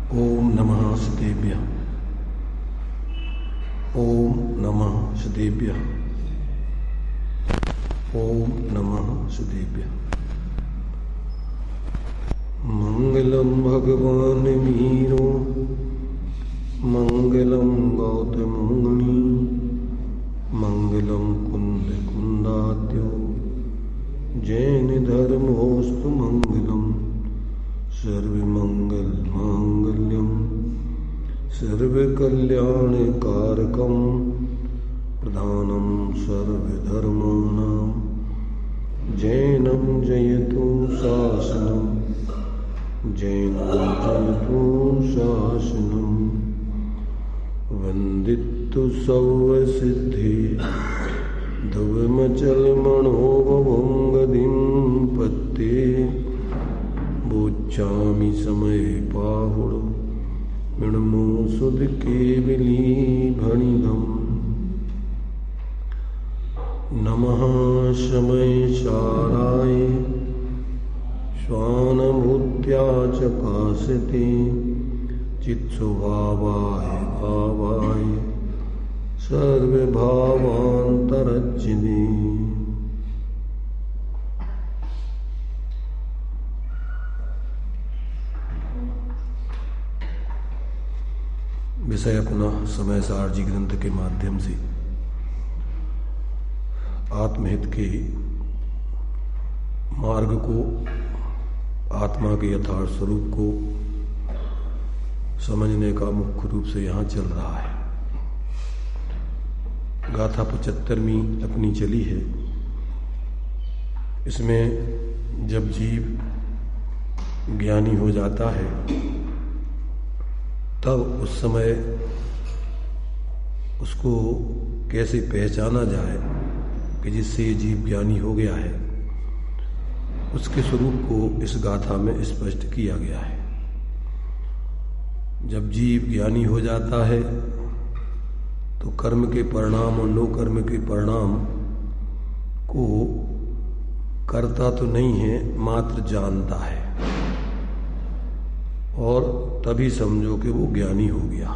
ओम नमः सदेभ्यः। ओम नमः सदेभ्यः। ओम नमः सदेभ्यः। मंगलम भगवान मीरो, मंगलम गौतम मुनि, मंगलम कुंद कुंदाद्यो, जैन धर्मोस्तु मंगलम, सर्वमंगल मांगल्यम सर्वकल्याणकारकम, प्रधानम सर्वधर्माणां, जैनम जयतु शासनम, जैनम जयतु शासनम, वंदितु सर्वसिद्धि ध्रुवमचलमणोभवंगदिं पत्ते, बोच्चामि समय पाहुड़ मृणमो सुध केवली भणिधम। नमः शमय शाराय श्वानभूत्या चकाशते, चित्स्वभावाय भावाय सर्वभावान्तरज्जिने। विषय पुनः समय सारजी ग्रंथ के माध्यम से आत्महित के मार्ग को, आत्मा के यथार्थ स्वरूप को समझने का मुख्य रूप से यहाँ चल रहा है। गाथा 75वीं अपनी चली है। इसमें जब जीव ज्ञानी हो जाता है तब उस समय उसको कैसे पहचाना जाए कि जिससे ये जीव ज्ञानी हो गया है, उसके स्वरूप को इस गाथा में स्पष्ट किया गया है। जब जीव ज्ञानी हो जाता है तो कर्म के परिणाम और नो कर्म के परिणाम को करता तो नहीं है, मात्र जानता है, और तभी समझो कि वो ज्ञानी हो गया।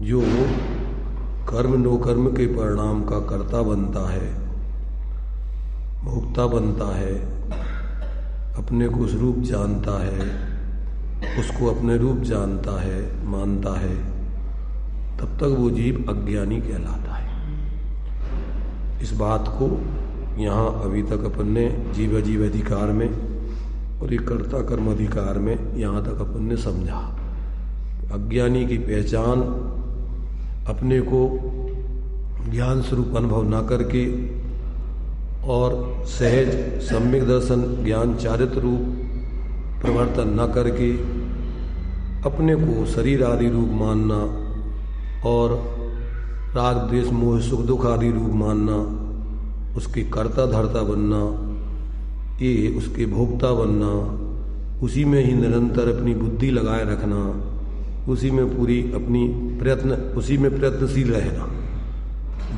जो कर्म नो कर्म के परिणाम का कर्ता बनता है, भोक्ता बनता है, अपने को उस रूप जानता है, उसको अपने रूप जानता है, मानता है, तब तक वो जीव अज्ञानी कहलाता है। इस बात को यहाँ अभी तक अपन ने जीव अजीव अधिकार में और ये कर्ता कर्म अधिकार में यहाँ तक अपन ने समझा। अज्ञानी की पहचान अपने को ज्ञान स्वरूप अनुभव न करके और सहज सम्यक दर्शन ज्ञान चारित्र रूप प्रवर्तन न करके अपने को शरीर आदि रूप मानना और राग द्वेष मोह सुख दुख आदि रूप मानना, उसके कर्ता धर्ता बनना, ये उसके भोक्ता बनना, उसी में ही निरंतर अपनी बुद्धि लगाए रखना, उसी में पूरी अपनी उसी में प्रयत्नशील रहना,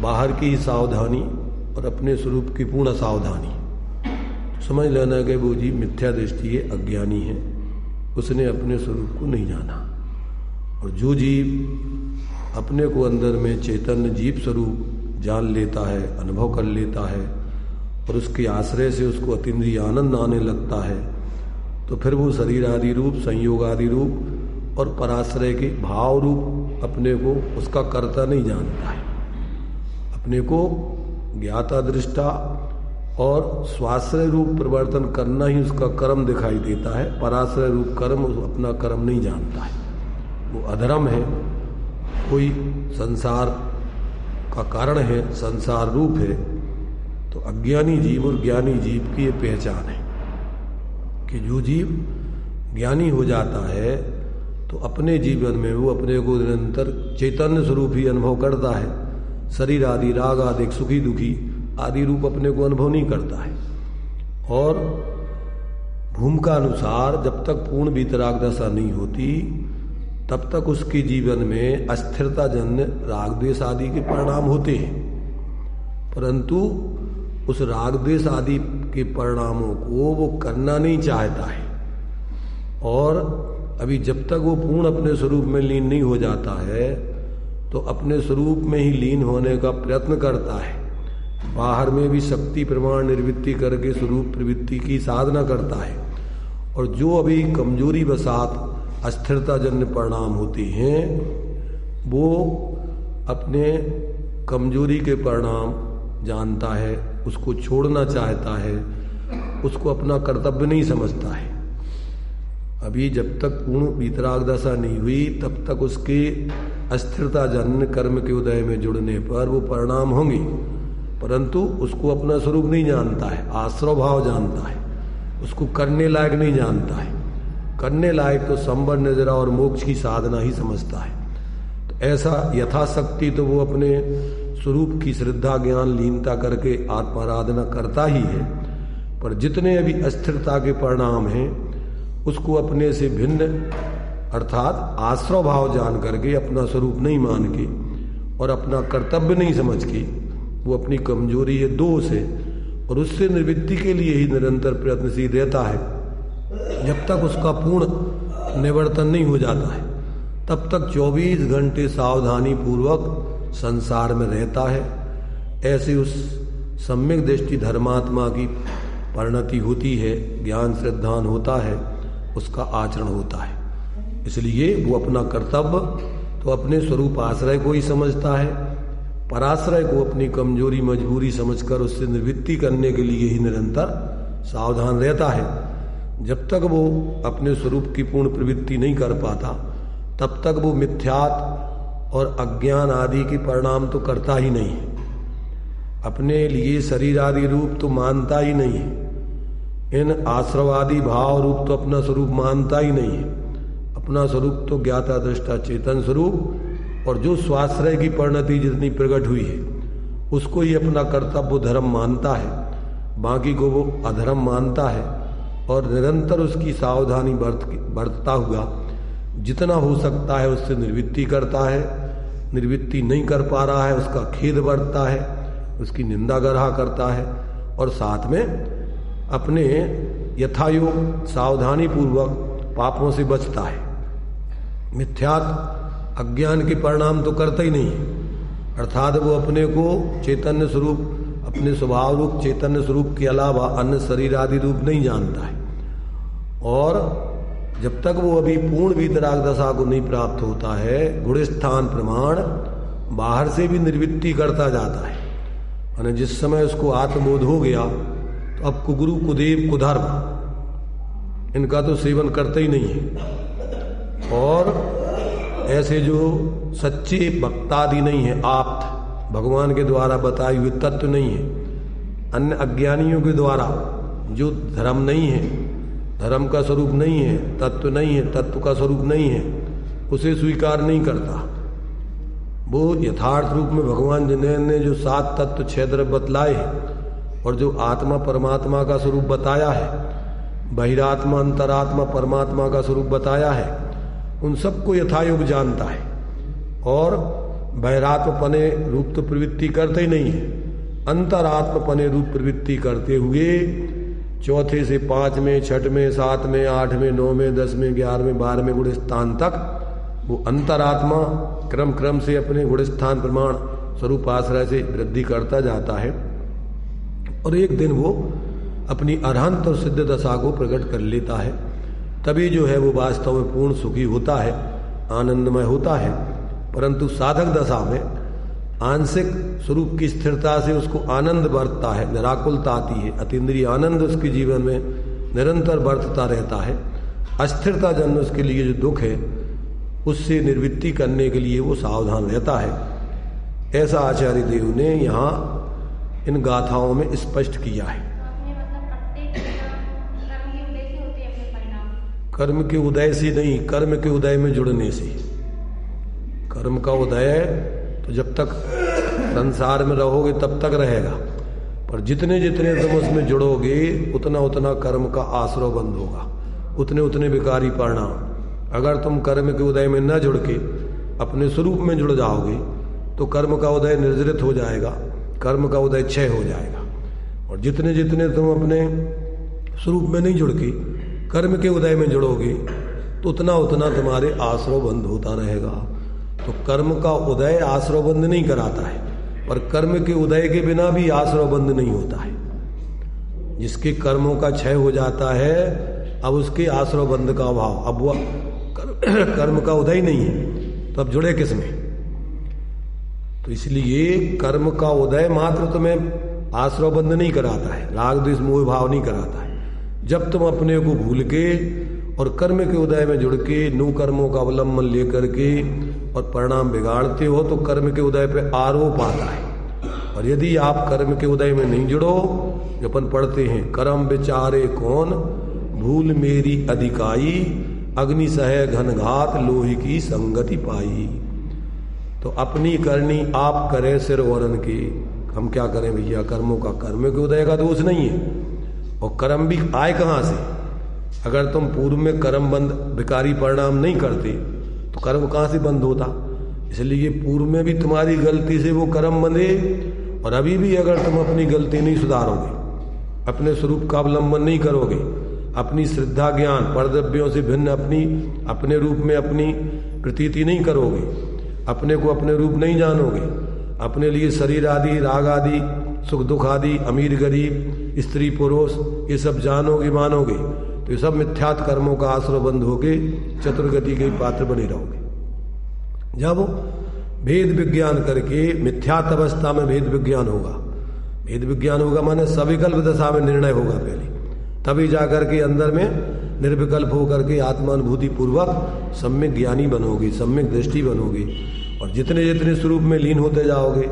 बाहर की ही सावधानी और अपने स्वरूप की पूर्ण सावधानी। समझ लेना कि वो जीव मिथ्या दृष्टि है, अज्ञानी है, उसने अपने स्वरूप को नहीं जाना। और जो जीव अपने को अंदर में चैतन्य जीव स्वरूप जान लेता है, अनुभव कर लेता है और उसके आश्रय से उसको अतीन्द्रिय आनंद आने लगता है, तो फिर वो शरीर आदि रूप, संयोग आदि रूप और पराश्रय के भाव रूप अपने को उसका कर्ता नहीं जानता है। अपने को ज्ञाता दृष्टा और स्वाश्रय रूप परिवर्तन करना ही उसका कर्म दिखाई देता है। पराश्रय रूप कर्म अपना कर्म नहीं जानता है, वो अधर्म है, कोई संसार का कारण है, संसार रूप है। तो अज्ञानी जीव और ज्ञानी जीव की ये पहचान है कि जो जीव ज्ञानी हो जाता है तो अपने जीवन में वो अपने को निरंतर चैतन्य स्वरूप ही अनुभव करता है। शरीर आदि राग आदि सुखी दुखी आदि रूप अपने को अनुभव नहीं करता है। और भूमिका अनुसार जब तक पूर्ण वीतराग दशा नहीं होती तब तक उसके जीवन में अस्थिरता जन्य राग द्वेष आदि के परिणाम होते हैं, परंतु उस राग द्वेष आदि के परिणामों को वो करना नहीं चाहता है और अभी जब तक वो पूर्ण अपने स्वरूप में लीन नहीं हो जाता है तो अपने स्वरूप में ही लीन होने का प्रयत्न करता है। बाहर में भी शक्ति प्रमाण निर्वृत्ति करके स्वरूप प्रवृत्ति की साधना करता है। और जो अभी कमजोरी वसात अस्थिरता जन्य परिणाम होते हैं वो अपने कमजोरी के परिणाम जानता है, उसको छोड़ना चाहता है, उसको अपना कर्तव्य नहीं समझता है। अभी जब तक पूर्ण वीतराग दशा नहीं हुई तब तक उसके अस्थिरता जन्य कर्म के उदय में जुड़ने पर वो परिणाम होंगे, परंतु उसको अपना स्वरूप नहीं जानता है, आश्रव भाव जानता है, उसको करने लायक नहीं जानता है। करने लायक तो संवर निद्रा और मोक्ष की साधना ही समझता है। तो ऐसा यथाशक्ति तो वो अपने स्वरूप की श्रद्धा ज्ञान लीनता करके आत्माराधना करता ही है, पर जितने अभी अस्थिरता के परिणाम हैं उसको अपने से भिन्न अर्थात आश्रव भाव जान करके अपना स्वरूप नहीं मान के और अपना कर्तव्य नहीं समझ के वो अपनी कमजोरी है, दोष है, और उससे निवृत्ति के लिए ही निरंतर प्रयत्नशील रहता है। जब तक उसका पूर्ण निवर्तन नहीं हो जाता है तब तक 24 घंटे सावधानी पूर्वक संसार में रहता है। ऐसे उस सम्यक दृष्टि धर्मात्मा की परिणति होती है, ज्ञान श्रद्धान होता है, उसका आचरण होता है। इसलिए वो अपना कर्तव्य तो अपने स्वरूप आश्रय को ही समझता है, पराश्रय को अपनी कमजोरी मजबूरी समझकर उससे निवृत्ति करने के लिए ही निरंतर सावधान रहता है। जब तक वो अपने स्वरूप की पूर्ण प्रवृत्ति नहीं कर पाता तब तक वो मिथ्यात और अज्ञान आदि के परिणाम तो करता ही नहीं है, अपने लिए शरीर आदि रूप तो मानता ही नहीं है, इन आश्रवादी भाव रूप तो अपना स्वरूप मानता ही नहीं है। अपना स्वरूप तो ज्ञाता दृष्टा चेतन स्वरूप और जो स्वाश्रय की परिणति जितनी प्रकट हुई है उसको ही अपना कर्तव्य धर्म मानता है, बाकी को वो अधर्म मानता है। और निरंतर उसकी सावधानी बरतता हुआ जितना हो सकता है उससे निवृत्ति करता है। निवृत्ति नहीं कर पा रहा है उसका खेद बरतता है, उसकी निंदा गरहा करता है और साथ में अपने यथायोग सावधानी पूर्वक पापों से बचता है। मिथ्यात अज्ञान के परिणाम तो करता ही नहीं है, अर्थात वो अपने को चैतन्य स्वरूप अपने स्वभाव रूप चैतन्य स्वरूप के अलावा अन्य शरीर आदि रूप नहीं जानता है। और जब तक वो अभी पूर्ण वीतराग दशा को नहीं प्राप्त होता है गुणस्थान प्रमाण बाहर से भी निर्वृत्ति करता जाता है। यानी जिस समय उसको आत्मबोध हो गया तो अब कुगुरु कुदेव कुधर्म इनका तो सेवन करते ही नहीं है। और ऐसे जो सच्चे भक्तादि नहीं है, आप्त भगवान के द्वारा बताए हुए तत्व नहीं है, अन्य अज्ञानियों के द्वारा जो धर्म नहीं है, धर्म का स्वरूप नहीं है, तत्व नहीं है, तत्व का स्वरूप नहीं है, उसे स्वीकार नहीं करता। वो यथार्थ रूप में भगवान जिन्होंने जो 7 तत्व 6 द्रव्य बतलाए हैं और जो आत्मा परमात्मा का स्वरूप बताया है, बहिरात्मा अंतरात्मा परमात्मा का स्वरूप बताया है, उन सबको यथायोग जानता है। और बहिरात्मपने रूप तो प्रवृत्ति करते ही नहीं है, अंतरात्मपने रूप प्रवृत्ति करते हुए चौथे से 5वें 6वें 7वें 8वें 9वें 10वें 11वें 12वें गुण स्थान तक वो अंतरात्मा क्रम क्रम से अपने गुण स्थान प्रमाण स्वरूप आश्रय से वृद्धि करता जाता है। और एक दिन वो अपनी अरहंत और सिद्ध दशा को प्रकट कर लेता है। तभी जो है वो वास्तव में पूर्ण सुखी होता है, आनंदमय होता है। परंतु साधक दशा में आंशिक स्वरूप की स्थिरता से उसको आनंद बरतता है, निराकुलता आती है, अतीन्द्रिय आनंद उसके जीवन में निरंतर बरतता रहता है। अस्थिरता जन्म उसके लिए जो दुख है उससे निवृत्ति करने के लिए वो सावधान रहता है। ऐसा आचार्य देव ने यहाँ इन गाथाओं में स्पष्ट किया है। कर्म के उदय से नहीं, कर्म के उदय में जुड़ने से। कर्म का उदय तो जब तक संसार में रहोगे तब तक रहेगा, पर जितने जितने तुम उसमें जुड़ोगे उतना उतना कर्म का आश्रय बंद होगा, उतने उतने विकारी परिणाम। अगर तुम कर्म के उदय में न जुड़ के अपने स्वरूप में जुड़ जाओगे तो कर्म का उदय निर्जरित हो जाएगा, कर्म का उदय क्षय हो जाएगा। और जितने जितने तुम अपने स्वरूप में नहीं जुड़ के कर्म के उदय में जुड़ोगे तो उतना उतना तुम्हारे आश्रव बंद होता रहेगा। तो कर्म का उदय आश्रव बंद नहीं कराता है, पर कर्म के उदय के बिना भी आश्रव बंद नहीं होता है। जिसके कर्मों का क्षय हो जाता है, अब उसके आश्रव बंद का अभाव, अब वह कर्म का उदय नहीं है, तो अब जुड़े किसमें? तो इसलिए कर्म का उदय मात्र तुम्हें आश्रव बंद नहीं कराता है, राग द्वेष मोह भाव नहीं कराता है। जब तुम अपने को भूल के और कर्म के उदय में जुड़ के नु कर्मों का अवलंबन लेकर के और परिणाम बिगाड़ते हो, तो कर्म के उदय पे आरोप आता है। और यदि आप कर्म के उदय में नहीं जुड़ो, अपन पढ़ते हैं कर्म विचारे कौन भूल मेरी अधिकाई, अग्नि सह घनघात लोही की संगति पाई। तो अपनी करनी आप करें सिर वरन की, हम क्या करें भैया? कर्मों का कर्म के उदय का दोष नहीं है, और कर्म भी आए कहाँ से? अगर तुम पूर्व में कर्म बंद विकारी परिणाम नहीं करते तो कर्म कहाँ से बंद होता? इसलिए पूर्व में भी तुम्हारी गलती से वो कर्म बंधे, और अभी भी अगर तुम अपनी गलती नहीं सुधारोगे, अपने स्वरूप का अवलंबन नहीं करोगे, अपनी श्रद्धा ज्ञान परद्रव्यों से भिन्न अपने रूप में अपनी प्रतीति नहीं करोगे, अपने को अपने रूप नहीं जानोगे, अपने लिए शरीर आदि राग आदि सुख दुख आदि अमीर गरीब स्त्री पुरुष ये सब जानोगे मानोगे, तो ये सब मिथ्यात कर्मों का आश्रय बंद होके चतुर्गति के पात्र बने रहोगे। जब भेद विज्ञान करके मिथ्यात अवस्था में भेद विज्ञान होगा, भेद विज्ञान होगा माने सविकल्प दशा में निर्णय होगा पहले, तभी जाकर के अंदर में निर्विकल्प होकर के आत्मानुभूति पूर्वक सम्यक ज्ञानी बनोगे, सम्यक दृष्टि बनोगे, और जितने जितने स्वरूप में लीन होते जाओगे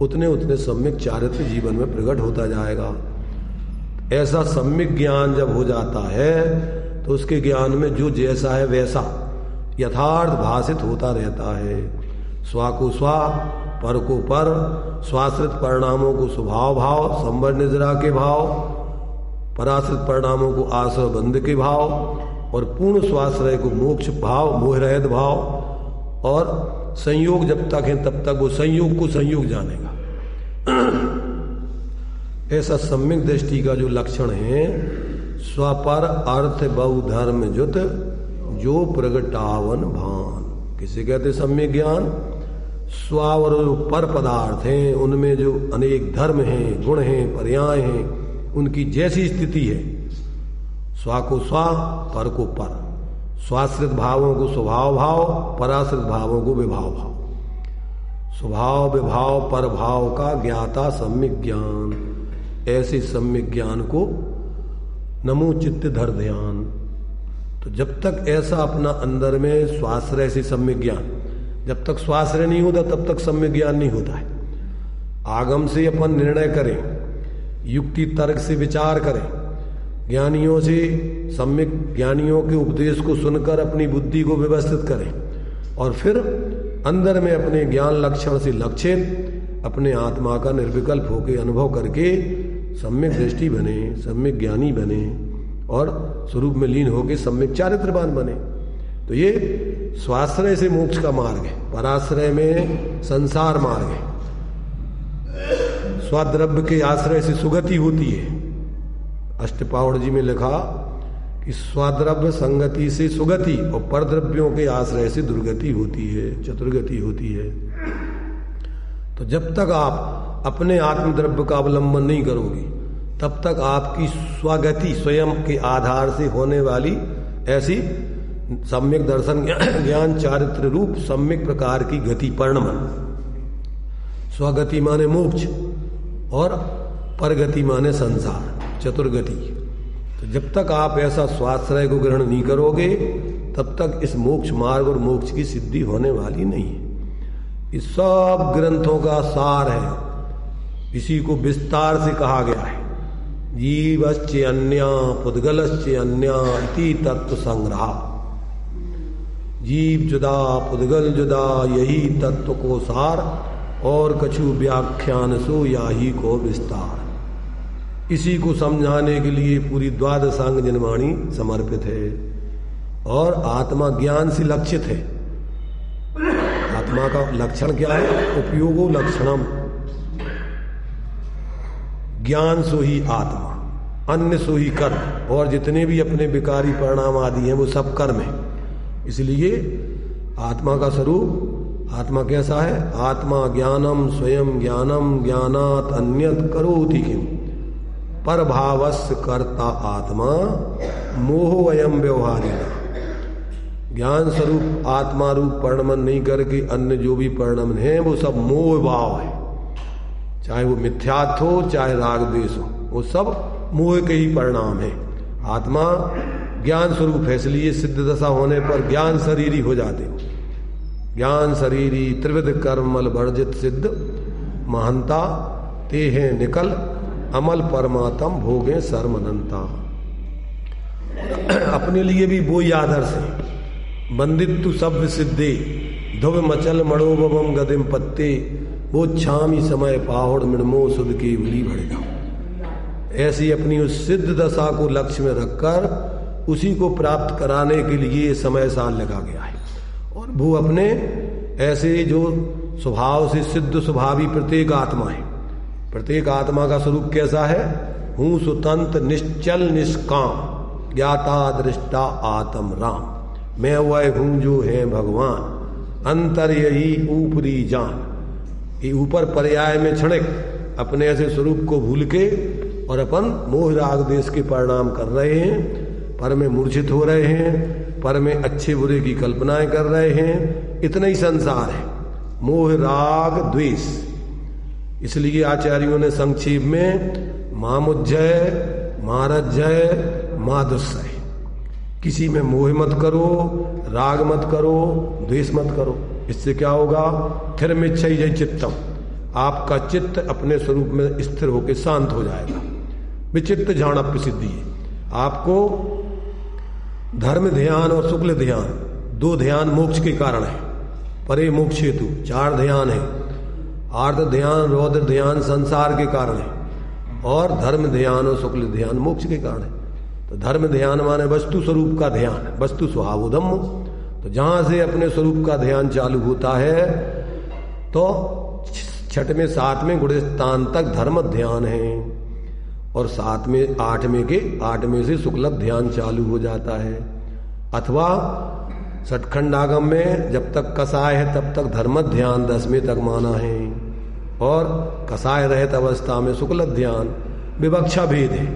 उतने उतने सम्यक चारित्र जीवन में प्रकट होता जाएगा। ऐसा सम्यक ज्ञान जब हो जाता है तो उसके ज्ञान में जो जैसा है वैसा यथार्थ भाषित होता रहता है। स्वा को स्वा, पर को पर, स्वाश्रित परिणामों को स्वभाव भाव, संवर निजरा के भाव, पराश्रित परिणामों को आश्रय बंध के भाव, और पूर्ण स्वाश्रय को मोक्ष भाव, मोह रहित भाव, और संयोग जब तक है तब तक वो संयोग को संयोग जानेगा। ऐसा सम्यक दृष्टि का जो लक्षण है, स्वपर अर्थ बहु धर्म जुत जो प्रगटावन भान, किसे कहते सम्यक ज्ञान? स्व और पर पदार्थ हैं, उनमें जो अनेक धर्म हैं, गुण हैं, पर्याय हैं, उनकी जैसी स्थिति है, स्वा को स्वा, पर को पर, स्वाश्रित भावों को स्वभाव भाव, पराश्रित भावों को विभाव भाव, स्वभाव विभाव पर भाव का ज्ञाता सम्यक ज्ञान। ऐसे सम्यक ज्ञान को नमो चित्त धर ध्यान। तो जब तक ऐसा अपना अंदर में स्वाश्रय से सम्यक ज्ञान, जब तक स्वाश्रय नहीं होता तब तक सम्यक ज्ञान नहीं होता है। आगम से अपन निर्णय करें, युक्ति तर्क से विचार करें, ज्ञानियों से सम्यक ज्ञानियों के उपदेश को सुनकर अपनी बुद्धि को व्यवस्थित करें, और फिर अंदर में अपने ज्ञान लक्षण से लक्षित अपने आत्मा का निर्विकल्प होकर अनुभव करके सम्यक दृष्टि बने, सम्यक ज्ञानी बने, और स्वरूप में लीन होकर सम्यक चारित्रवान बने। तो ये स्वाश्रय से मोक्ष का मार्ग है, पराश्रय में संसार मार्ग है। स्वाद्रव्य के आश्रय से सुगति होती है। अष्टपावड़ जी में लिखा कि स्वाद्रव्य संगति से सुगति और परद्रव्यों के आश्रय से दुर्गति होती है, चतुर्गति होती है। तो जब तक आप अपने आत्मद्रव्य का अवलंबन नहीं करोगे तब तक आपकी स्वगति स्वयं के आधार से होने वाली ऐसी सम्यक दर्शन ज्ञान चारित्र रूप सम्यक प्रकार की गति परिणमन, स्वगति माने मोक्ष और परगति माने संसार, चतुर्गति। तो जब तक आप ऐसा स्वाश्रय को ग्रहण नहीं करोगे तब तक इस मोक्ष मार्ग और मोक्ष की सिद्धि होने वाली नहीं है। इस सब ग्रंथों का सार है, इसी को विस्तार से कहा गया है। जीवश्च अन्या पुद्गलश्च अन्या इति तत्व संग्रह। जीव जुदा पुद्गल जुदा, यही तत्व को सार, और कछु व्याख्यान सो याही को विस्तार। इसी को समझाने के लिए पूरी द्वादशांग जनवाणी समर्पित है, और आत्मा ज्ञान से लक्षित है। आत्मा का लक्षण क्या है? उपयोगो लक्षणम, ज्ञान सो ही आत्मा, अन्य सो ही कर्म, और जितने भी अपने विकारी परिणाम आदि हैं वो सब कर्म है। इसलिए आत्मा का स्वरूप, आत्मा कैसा है? आत्मा ज्ञानम स्वयं ज्ञानम ज्ञानात अन्यत करोति किम पर भावस्य कर्ता आत्मा मोह वयम व्यवहारिणा। ज्ञान स्वरूप आत्मा रूप परिणमन नहीं करके अन्य जो भी परिणमन है वो सब मोह भाव है, चाहे वो मिथ्यात्व हो चाहे राग द्वेष हो, वो सब मोह के ही परिणाम है। आत्मा ज्ञान स्वरूप है, इसलिए सिद्ध दशा होने पर ज्ञान शरीरी हो जाते हो। ज्ञान शरीरी त्रिविध कर्मल वर्जित सिद्ध महंता ते हैं निकल अमल परमात्म भोगे सर्वनंता। अपने लिए भी वो ही आदर्श है। बंदित्तु सब सिद्धे ध्रुव मचल मणोभवम गदिम पत्ते वो छामी समय पाहुड़ मिणमो सुध की उली बढ़ जाओ। ऐसी अपनी उस सिद्ध दशा को लक्ष्य में रखकर उसी को प्राप्त कराने के लिए समय साल लगा गया है। और वो अपने ऐसे जो स्वभाव से सिद्ध स्वभावी प्रत्येक आत्मा है, प्रत्येक आत्मा का स्वरूप कैसा है? हूं स्वतंत्र निश्चल निष्काम ज्ञाता दृष्टा आत्म राम। मैं वह हूं जो है भगवान अंतर यही ऊपरी जान। ये ऊपर पर्याय में क्षणिक अपने ऐसे स्वरूप को भूल के और अपन मोह राग देश के परिणाम कर रहे हैं, पर में मूर्छित हो रहे हैं, पर में अच्छे बुरे की कल्पनाएं कर रहे हैं। इतना ही संसार है, मोह राग द्वेष। इसलिए आचार्यों ने संक्षेप में मामुज्जय मारज्जय मादुस्सय, किसी में मोह मत करो, राग मत करो, द्वेष मत करो। इससे क्या होगा? फिर मिच्छई जय चित्तम, आपका चित्त अपने स्वरूप में स्थिर होकर शांत हो जाएगा। विचित्त झाणप्य सिद्धि है। आपको धर्म ध्यान और शुक्ल ध्यान, दो ध्यान मोक्ष के कारण है। परे मोक्ष हेतु 4 ध्यान है। आर्त ध्यान, रौद्र ध्यान संसार के कारण है, और धर्म ध्यान और शुक्ल ध्यान मोक्ष के कारण है। तो धर्म ध्यान माने वस्तु स्वरूप का ध्यान, वस्तु स्वभावोधम्म। तो जहां से अपने स्वरूप का ध्यान चालू होता है तो 6वें 7वें गुणस्थान तक धर्म ध्यान है, और 7वें 8वें से शुक्ल ध्यान चालू हो जाता है। अथवा सटखंडागम में जब तक कसाय है तब तक धर्म ध्यान 10वें तक माना है, और कसाय रहित अवस्था में शुक्ल ध्यान। विवक्षा भेद है,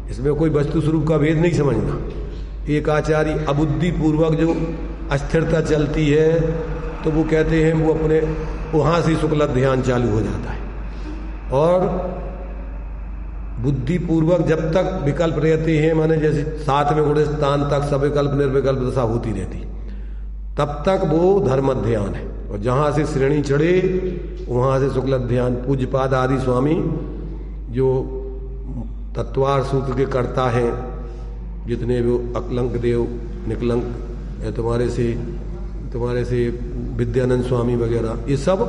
इसमें कोई वस्तु स्वरूप का भेद नहीं समझना। एक आचार्य अबुद्धि पूर्वक जो अस्थिरता चलती है तो वो कहते हैं वो अपने वहां से शुक्ल ध्यान चालू हो जाता है, और बुद्धि पूर्वक जब तक विकल्प रहते हैं, माने जैसे 7वें गुणस्थान तक सविकल्प निर्विकल्प दशा होती रहती, तब तक वो धर्म ध्यान है। और जहां से श्रेणी चढ़े वहां से शुक्ल ध्यान। पूज्यपाद आदि स्वामी जो तत्वार सूत्र के कर्ता हैं, जितने भी अकलंक देव निकलंक है, तुम्हारे से विद्यानंद स्वामी वगैरह, ये सब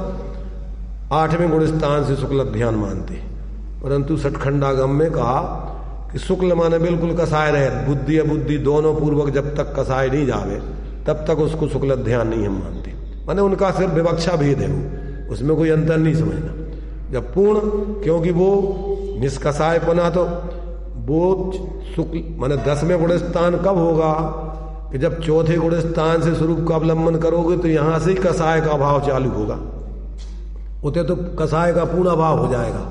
8वें गुणस्थान से शुक्ल ध्यान मानते हैं। परंतु सटखंडागम में कहा कि शुक्ल माने बिल्कुल कसाय रहे, बुद्धि अबुद्धि दोनों पूर्वक जब तक कसाय नहीं जावे तब तक उसको शुक्ल ध्यान नहीं हम मानते। माने उनका सिर्फ विवक्षा भेद है, वो उसमें कोई अंतर नहीं समझना। जब पूर्ण, क्योंकि वो निष्कसाय पना तो वो शुक्ल माने 10वें गुणस्थान कब होगा कि जब 4थे गुणस्थान से स्वरूप का अवलंबन करोगे तो यहां से ही कसाय का अभाव चालू होगा। उते तो कसाय का पूर्ण अभाव हो जाएगा।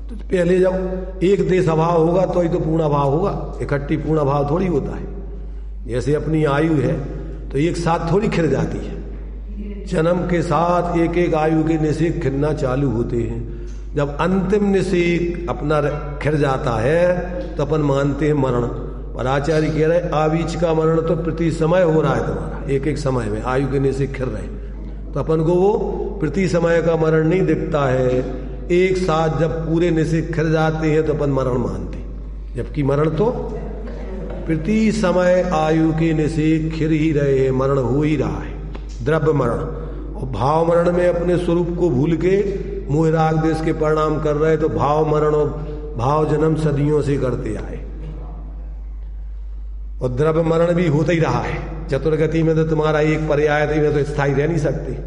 तो पहले जब एक देश अभाव होगा तो ही तो पूर्ण अभाव होगा, इकट्ठी पूर्ण अभाव थोड़ी होता है। जैसे अपनी आयु है तो एक साथ थोड़ी खिर जाती है, जन्म के साथ एक एक आयु के निषेक खिरना चालू होते हैं। जब अंतिम निषेक अपना खिर जाता है तो अपन मानते हैं मरण। पर आचार्य कह रहे आवीच का मरण तो प्रति समय हो रहा है तुम्हारा, एक एक समय में आयु के निषेक खिर रहे, तो अपन को वो प्रति समय का मरण नहीं दिखता है। एक साथ जब पूरे निषेक खिर जाते हैं तो अपन मरण मानते, जबकि मरण तो प्रति समय आयु के निषेक खिर ही रहे हैं, मरण हो ही रहा है, द्रव्य मरण। और भाव मरण में अपने स्वरूप को भूल के मोह राग देश के परिणाम कर रहे, तो भाव मरण और भाव जन्म सदियों से करते आए, और द्रव्य मरण भी होता ही रहा है। चतुर्गति में तो तुम्हारा एक पर्याय में तो स्थायी रह नहीं सकते,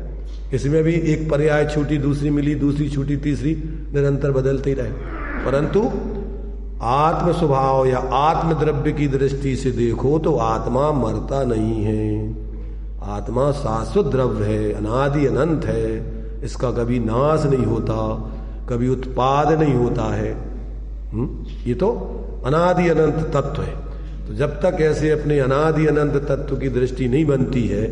इसमें भी एक पर्याय छूटी, दूसरी मिली, दूसरी छूटी, तीसरी, निरंतर बदलते ही रहे। परंतु आत्म स्वभाव या आत्म द्रव्य की दृष्टि से देखो तो आत्मा मरता नहीं है। आत्मा शाश्वत द्रव्य है, अनादि अनंत है, इसका कभी नाश नहीं होता, कभी उत्पाद नहीं होता है। ये तो अनादि अनंत तत्व है। तो जब तक ऐसे अपने अनादि अनंत तत्व की दृष्टि नहीं बनती है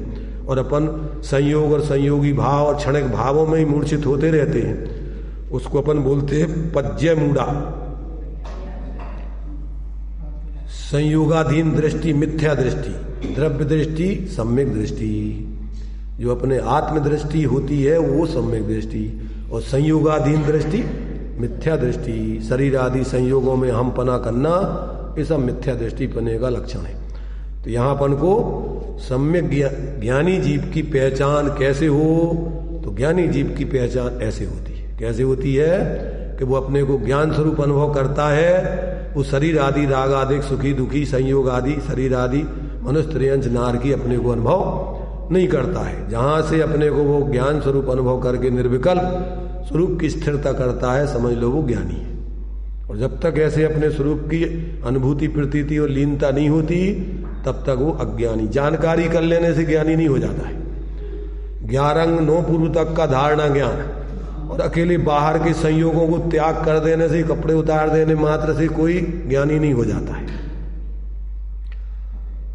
और अपन संयोग और संयोगी भाव और क्षणिक भावों में ही मूर्छित होते रहते हैं, उसको अपन बोलते हैं पज्य मूढ़ा। संयोगाधीन दृष्टि मिथ्या दृष्टि, द्रव्य दृष्टि सम्यक दृष्टि। जो अपने आत्म दृष्टि होती है वो सम्यक दृष्टि, और संयोगाधीन दृष्टि मिथ्या दृष्टि। शरीर आदि संयोगों में हम पना करना, ये सब मिथ्या दृष्टि पने का लक्षण है। तो यहाँ अपन को सम्यक ज्ञानी जीव की पहचान कैसे हो, तो ज्ञानी जीव की पहचान ऐसे होती है। कैसे होती है कि वो अपने को ज्ञान स्वरूप अनुभव करता है। वो शरीर आदि राग आदि सुखी दुखी संयोग आदि शरीर आदि मनुष्य त्रियंश नार की अपने को अनुभव नहीं करता है। जहां से अपने को वो ज्ञान स्वरूप अनुभव करके निर्विकल्प स्वरूप की स्थिरता करता है, समझ लो वो ज्ञानी है। और जब तक ऐसे अपने स्वरूप की अनुभूति प्रतीति और लीनता नहीं होती, तब तक वो अज्ञानी। जानकारी कर लेने से ज्ञानी नहीं हो जाता है। ज्ञारंग नो पूर्व तक का धारणा ज्ञान, और अकेले बाहर के संयोगों को त्याग कर देने से, कपड़े उतार देने मात्र से कोई ज्ञानी नहीं हो जाता है।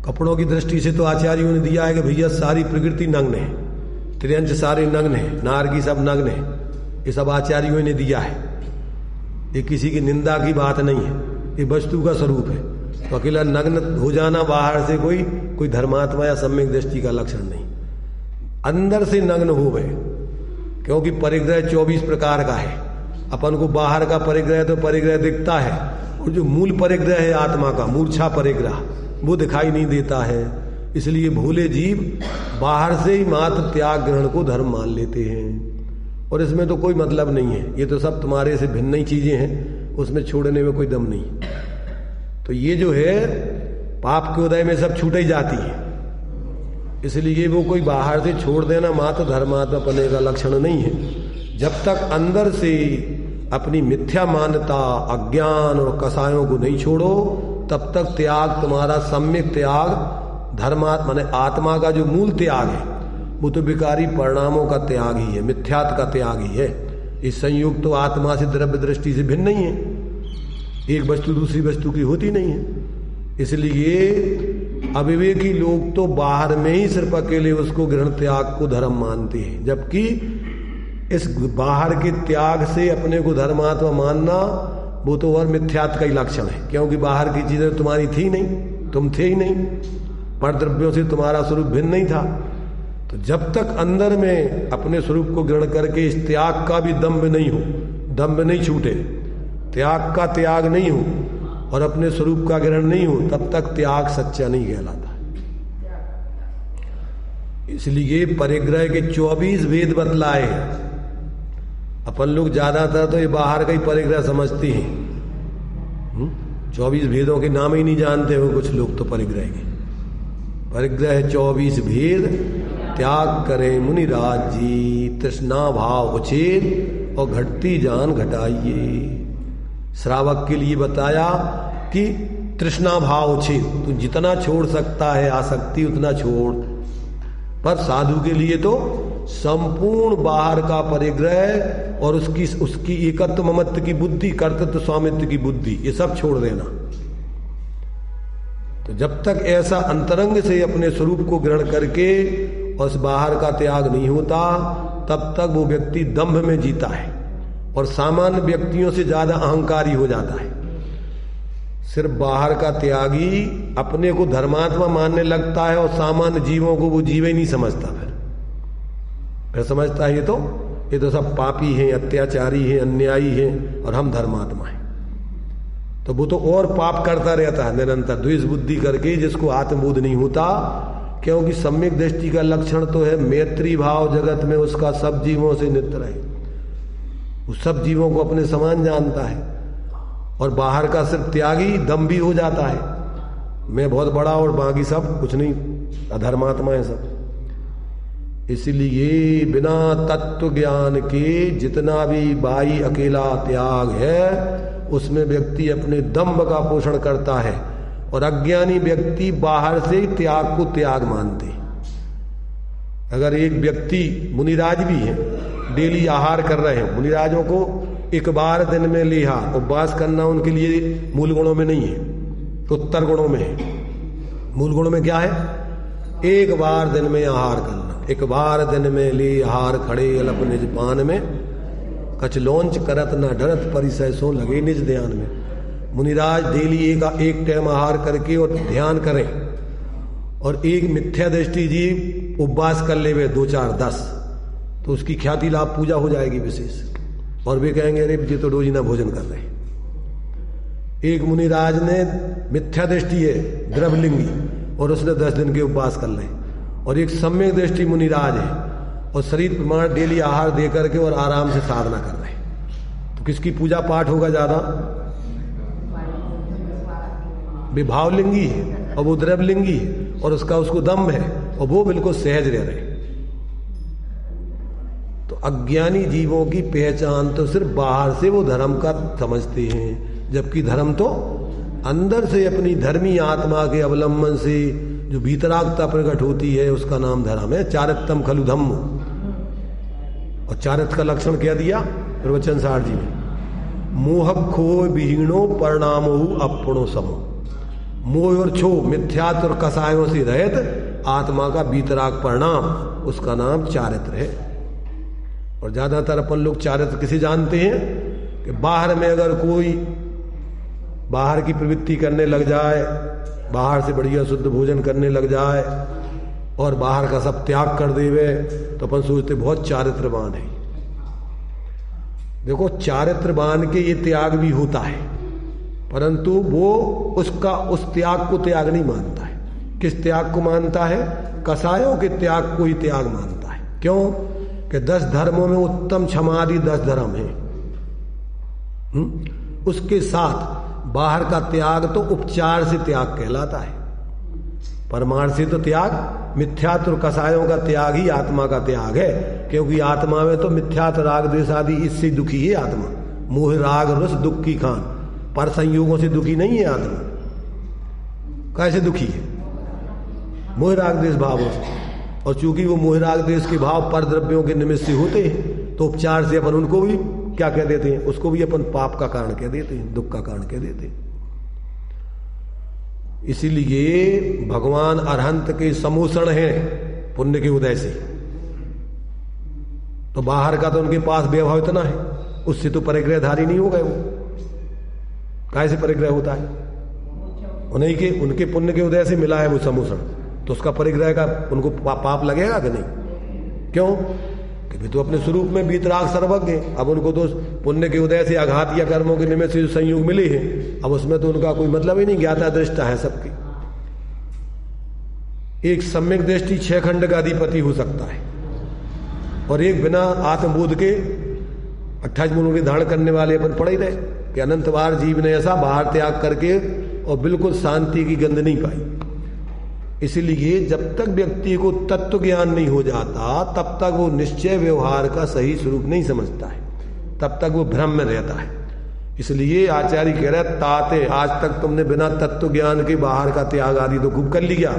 कपड़ों की दृष्टि से तो आचार्यों ने दिया है कि भैया सारी प्रकृति नग्न है, त्रियंश सारे नग्न है, नार की सब नग्न है। ये सब आचार्यों ने दिया है। ये किसी की निंदा की बात नहीं है, ये वस्तु का स्वरूप है। तो अकेला नग्न हो जाना बाहर से कोई धर्मात्मा या सम्यक दृष्टि का लक्षण नहीं। अंदर से नग्न हो गए, क्योंकि परिग्रह 24 प्रकार का है। अपन को बाहर का परिग्रह तो परिग्रह दिखता है, और जो मूल परिग्रह है आत्मा का, मूर्छा परिग्रह, वो दिखाई नहीं देता है। इसलिए भोले जीव बाहर से ही मात्र त्याग ग्रहण को धर्म मान लेते हैं, और इसमें तो कोई मतलब नहीं है। ये तो सब तुम्हारे से भिन्न ही चीजें हैं, उसमें छोड़ने में कोई दम नहीं। तो ये जो है पाप के उदय में सब छूट ही जाती है। इसलिए वो कोई बाहर से छोड़ देना मात्र धर्मात्मा पने का लक्षण नहीं है। जब तक अंदर से अपनी मिथ्या मान्यता, अज्ञान और कसायों को नहीं छोड़ो, तब तक त्याग तुम्हारा सम्यक त्याग, धर्मात्मा ने आत्मा का जो मूल त्याग है, वो तो विकारी परिणामों का त्याग ही है, मिथ्यात्व का त्याग ही है। इस संयोग तो आत्मा से द्रव्य दृष्टि से भिन्न नहीं है। एक वस्तु दूसरी वस्तु की होती नहीं है। इसलिए अविवेकी लोग तो बाहर में ही सिर्फ अकेले उसको ग्रहण त्याग को धर्म मानते हैं, जबकि इस बाहर के त्याग से अपने को धर्मात्मा मानना वो तो और मिथ्यात्व का ही लक्षण है। क्योंकि बाहर की चीजें तुम्हारी थी नहीं, तुम थे ही नहीं, पर द्रव्यों से तुम्हारा स्वरूप भिन्न नहीं था। तो जब तक अंदर में अपने स्वरूप को ग्रहण करके इस त्याग का भी दम्भ नहीं हो, दम्भ नहीं छूटे, त्याग का त्याग नहीं हो और अपने स्वरूप का ग्रहण नहीं हो, तब तक त्याग सच्चा नहीं कहलाता। इसलिए परिग्रह के 24 वेद बतलाए। अपन लोग ज्यादातर तो ये बाहर का ही परिग्रह समझते हैं। 24 भेदों के नाम ही नहीं जानते हो कुछ लोग तो परिग्रह के। परिग्रह 24 भेद त्याग करे मुनिराज जी, तृष्णा भाव उछेद और घटती जान घटाइए। श्रावक के लिए बताया कि तृष्णा भाव उछेद, तू जितना छोड़ सकता है आसक्ति उतना छोड़। पर साधु के लिए तो संपूर्ण बाहर का परिग्रह और उसकी एकत्व ममत्व की बुद्धि, कर्तृत्व स्वामित्व की बुद्धि, ये सब छोड़ देना। तो जब तक ऐसा अंतरंग से अपने स्वरूप को ग्रहण करके और उस बाहर का त्याग नहीं होता, तब तक वो व्यक्ति दंभ में जीता है और सामान्य व्यक्तियों से ज्यादा अहंकारी हो जाता है। सिर्फ बाहर का त्यागी अपने को धर्मात्मा मानने लगता है और सामान्य जीवों को वो जीव ही नहीं समझता। फिर समझता है ये तो सब पापी हैं, अत्याचारी हैं, अन्यायी हैं और हम धर्मात्मा हैं। तो वो तो और पाप करता रहता है निरंतर, द्वेष बुद्धि करके, जिसको आत्मबोध नहीं होता। क्योंकि सम्यक दृष्टि का लक्षण तो है मैत्री भाव, जगत में उसका सब जीवों से नित्र है, वो सब जीवों को अपने समान जानता है। और बाहर का सिर्फ त्यागी दम्भी हो जाता है, मैं बहुत बड़ा और बाकी सब कुछ नहीं, अधर्मात्मा है सब। इसलिए बिना तत्व ज्ञान के जितना भी बाई अकेला त्याग है, उसमें व्यक्ति अपने दम्भ का पोषण करता है। और अज्ञानी व्यक्ति बाहर से त्याग को त्याग मानते, अगर एक व्यक्ति, मुनिराज भी है, डेली आहार कर रहे हैं, मुनिराजों को एक बार दिन में लिहा उपवास करना उनके लिए मूल गुणों में नहीं है, उत्तर गुणों में है। मूल गुणों में क्या है? एक बार दिन में आहार करना। एक बार दिन में ले आहार खड़े अलप निज पान में, कछ लौंच करत न डरत परिसय सो लगे निज ध्यान में। मुनिराज डेली एक टाइम आहार करके और ध्यान करें, और एक मिथ्या दृष्टि जीव उपवास कर ले वे 2 4 10, तो उसकी ख्याति लाभ पूजा हो जाएगी विशेष, और वे कहेंगे अरे जी तो रोजी ना भोजन कर रहे हैं। एक मुनिराज ने मिथ्या दृष्टि है द्रवलिंगी, और उसने 10 दिन के उपवास कर ले, और एक सम्यक दृष्टि मुनिराज है और शरीर प्रमाण डेली आहार दे करके और आराम से साधना कर रहे हैं। तो किसकी पूजा पाठ होगा ज्यादा? विभावलिंगी है और वो द्रवलिंगी है, और उसको दम्भ है, और वो बिल्कुल सहज रह रहे। तो अज्ञानी जीवों की पहचान तो सिर्फ बाहर से वो धर्म का समझते हैं, जबकि धर्म तो अंदर से अपनी धर्मी आत्मा के अवलंबन से जो भीतरागता प्रकट होती है उसका नाम धर्म है। चारित्रम खलु धम्म, और चारित्र का लक्षण क्या दिया प्रवचन सार जी ने? मोह खो विहीणो परिणामो अपनो समो। मोह और छो, मिथ्यात और कसायों से रहित आत्मा का भीतराग परिणाम, उसका नाम चारित्र है। और ज्यादातर अपन लोग चारित्र किसे जानते हैं कि बाहर में अगर कोई बाहर की प्रवृत्ति करने लग जाए, बाहर से बढ़िया शुद्ध भोजन करने लग जाए और बाहर का सब त्याग कर देवे, तो अपन सोचते बहुत चारित्रवान है। देखो चारित्रवान के ये त्याग भी होता है, परंतु वो उस त्याग को त्याग नहीं मानता है। किस त्याग को मानता है? कसायों के त्याग को ही त्याग मानता है। क्यों? कि 10 धर्मों में उत्तम क्षमादि 10 धर्म है। उसके साथ बाहर का त्याग तो उपचार से त्याग कहलाता है, परमाण से तो त्याग, मिथ्यात्व और कसायों का त्याग ही आत्मा का त्याग है। क्योंकि आत्मा में तो मिथ्यात्व राग द्वेष आदि इससे दुखी है आत्मा। मोह राग रस दुख की खान, पर संयोगों से दुखी नहीं है आत्मा। कैसे दुखी है? मोह राग द्वेष भावों से, और चूंकि वो मोह राग द्वेष के भाव पर द्रव्यों के निमित्त से होते हैं, तो उपचार से अपन उनको भी क्या कह देते हैं? उसको भी अपन पाप का कारण कह देते हैं, दुख का कारण कह देते हैं। इसीलिए भगवान अरहंत के समोषण हैं पुण्य के उदय से। तो बाहर का तो उनके पास वैभव इतना है, उससे तो परिग्रहधारी नहीं हो गए। वो कैसे परिग्रह होता है? उन्हीं के उनके पुण्य के उदय से मिला है वो समोषण, तो उसका परिग्रह का उनको पाप लगेगा कि नहीं? क्यों? कि तो अपने स्वरूप में वीतराग सर्वज्ञ है। अब उनको तो पुण्य के उदय से आघात या कर्मों के निमित्त से जो संयोग मिले हैं, अब उसमें तो उनका कोई मतलब ही नहीं, ज्ञाता दृष्टा है सबकी। एक सम्यक दृष्टि 6 खंड का अधिपति हो सकता है, और एक बिना आत्मबोध के 28 मूलों के धारण करने वाले अपन पड़े रहे कि अनंत बार जीव ने ऐसा बाहर त्याग करके और बिल्कुल शांति की गंध नहीं पाई। इसलिए जब तक व्यक्ति को तत्व ज्ञान नहीं हो जाता, तब तक वो निश्चय व्यवहार का सही स्वरूप नहीं समझता है, तब तक वो भ्रम में रहता है। इसलिए आचार्य कह रहे ताते, आज तक तुमने बिना तत्व ज्ञान के बाहर का त्याग आदि तो खूब कर लिया,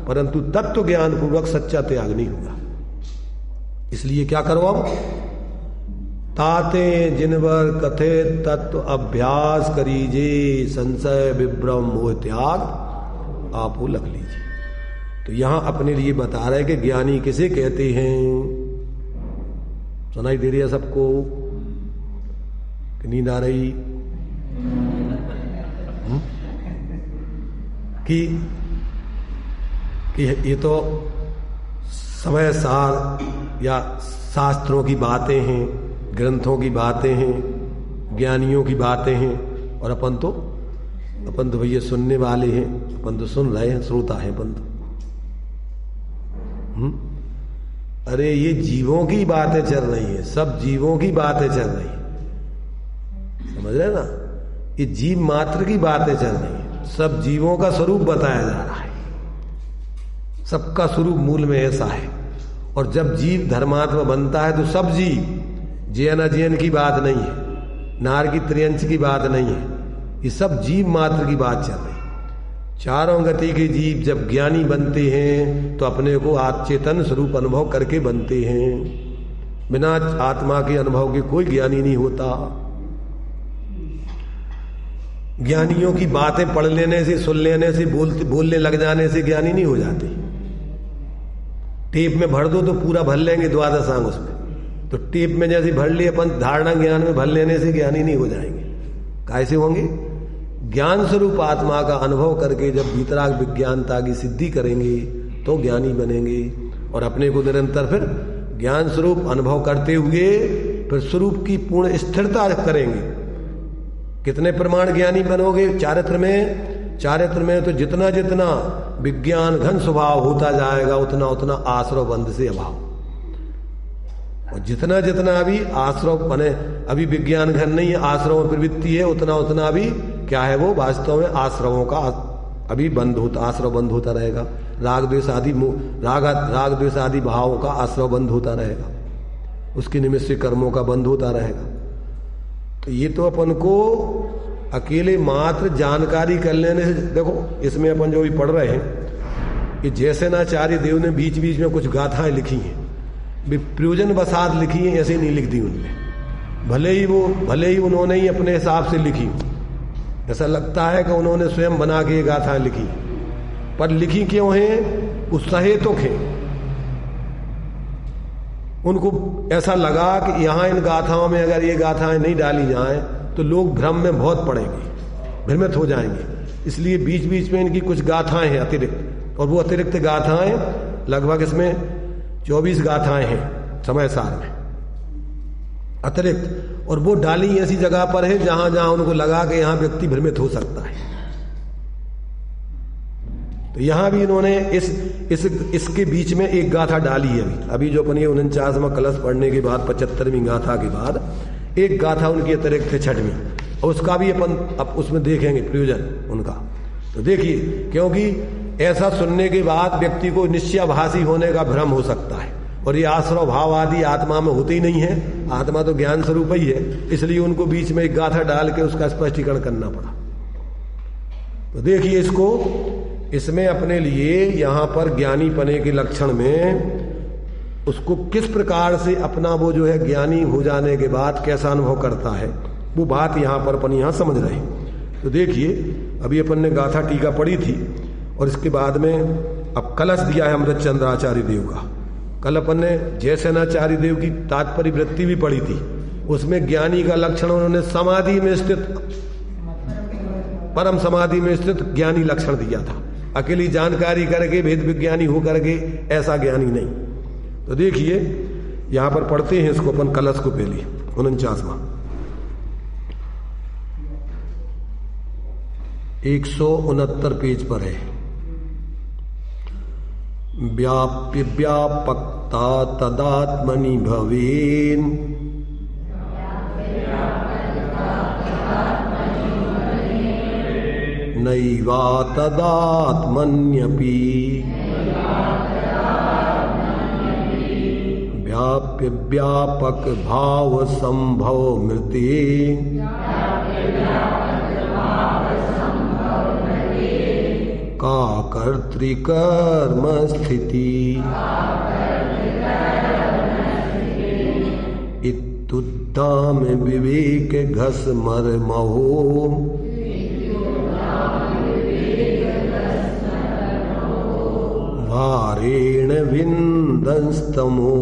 परंतु तत्व ज्ञान पूर्वक सच्चा त्याग नहीं होगा। इसलिए क्या करो अब? ताते जिनवर कथे तत्व अभ्यास करीजे, संशय विभ्रम मोह त्याग आपो लग लीजिए। तो यहां अपने लिए बता रहे कि ज्ञानी किसे कहते हैं। सुनाई दे रही है सबको कि नींद आ रही? कि ये तो समय सार या शास्त्रों की बातें हैं, ग्रंथों की बातें हैं, ज्ञानियों की बातें हैं, और अपन तो भैया सुनने वाले हैं, अपन तो सुन रहे हैं, श्रोता है अपन तो। अरे ये जीवों की बातें चल रही है, सब जीवों की बातें चल रही है, समझ रहे ना? ये जीव मात्र की बातें चल रही है, सब जीवों का स्वरूप बताया जा रहा है। सबका स्वरूप मूल में ऐसा है। और जब जीव धर्मात्मा बनता है तो सब जीव, जैन अजैन की बात नहीं है, नार की त्रियंश की बात नहीं है, ये सब जीव मात्र की बात चल रही है। चारों गति के जीव जब ज्ञानी बनते हैं तो अपने को चेतन स्वरूप अनुभव करके बनते हैं। बिना आत्मा के अनुभव के कोई ज्ञानी नहीं होता। ज्ञानियों की बातें पढ़ लेने से, सुन लेने से, बोलने लग जाने से ज्ञानी नहीं हो जाते। टेप में भर दो तो पूरा भर लेंगे द्वादशांग उसमें, तो टेप में जैसे भर लिए अपन धारणा ज्ञान में भर लेने से ज्ञानी नहीं हो जाएंगे। कैसे होंगे? ज्ञान स्वरूप आत्मा का अनुभव करके जब भीतराग विज्ञानता की सिद्धि करेंगे तो ज्ञानी बनेंगे। और अपने को निरंतर फिर ज्ञान स्वरूप अनुभव करते हुए फिर स्वरूप की पूर्ण स्थिरता करेंगे। कितने प्रमाण ज्ञानी बनोगे? चारित्र में तो जितना जितना विज्ञान घन स्वभाव होता जाएगा उतना उतना आश्रव बंध से अभाव, और जितना जितना अभी आश्रव बने, अभी विज्ञान घन नहीं है, आश्रव में प्रवृत्ति है, उतना उतना अभी क्या है वो वास्तव में आश्रवों का अभी बंद होता, आश्रव बंद होता रहेगा। राग द्वेष आदि भावों का आश्रव बंद होता रहेगा, उसके निमित्त से कर्मों का बंद होता रहेगा। तो ये तो अपन को अकेले मात्र जानकारी कर लेने से, देखो इसमें अपन जो भी पढ़ रहे हैं, कि जैसे नाचार्य देव ने बीच बीच में कुछ गाथाएं लिखी हैं, प्रयोजन वसात लिखी हैं, ऐसे नहीं लिख दी उनमें। भले ही उन्होंने ही अपने हिसाब से लिखी, ऐसा लगता है कि उन्होंने स्वयं बना के ये गाथाएं लिखी, पर लिखी क्यों हैं? उत्साहेतुक हैं। उनको ऐसा लगा कि यहां इन गाथाओं में अगर ये गाथाएं नहीं डाली जाएं तो लोग भ्रम में बहुत पड़ेंगे, भ्रमित हो जाएंगे। इसलिए बीच बीच में इनकी कुछ गाथाएं हैं अतिरिक्त, और वो अतिरिक्त गाथाएं लगभग इसमें 24 गाथाएं हैं समय सार में अतिरिक्त, और वो डाली ऐसी जगह पर है जहां जहां उनको लगा कि यहां व्यक्ति भ्रमित हो सकता है। तो यहां भी इन्होंने इसके बीच में एक गाथा डाली है। अभी जो अपन ये 49वां कलश पढ़ने के बाद 75वीं गाथा के बाद एक गाथा उनकी अतिरिक्त है 6वीं, और उसका भी अपन अब उसमें देखेंगे प्रयोजन उनका। तो देखिए, क्योंकि ऐसा सुनने के बाद व्यक्ति को निश्चयाभासी होने का भ्रम हो सकता है, और ये आश्रव भाव आदि आत्मा में होते ही नहीं है, आत्मा तो ज्ञान स्वरूप ही है। इसलिए उनको बीच में एक गाथा डाल के उसका स्पष्टीकरण करना पड़ा। तो देखिए इसमें अपने लिए यहां पर ज्ञानी पने के लक्षण में उसको किस प्रकार से अपना वो जो है ज्ञानी हो जाने के बाद कैसा अनुभव करता है, वो बात यहां पर अपन यहां समझ रहे हैं। तो देखिए, अभी अपन ने गाथा टीका पढ़ी थी, और इसके बाद में अब कलश दिया है अमृत चंद्र आचार्य देव का। कल अपन ने जयसेनाचार्य देव की तात्पर्य वृत्ति भी पढ़ी थी, उसमें ज्ञानी का लक्षण उन्होंने समाधि में स्थित, परम समाधि में स्थित ज्ञानी लक्षण दिया था। अकेली जानकारी करके भेद विज्ञानी हो करके ऐसा ज्ञानी नहीं। तो देखिए यहां पर पढ़ते हैं इसको अपन कलश को पहले 49वां 169 पेज पर है। व्याप्य व्यापकता तदात्मनि भवेन नैवा तदात्मन्यपि व्याप्य व्यापक भाव संभव मृते का कर्तृकर्म स्थिति इत्युत्थाम विवेक घस मर्महो भारेण विन्दंस्तमो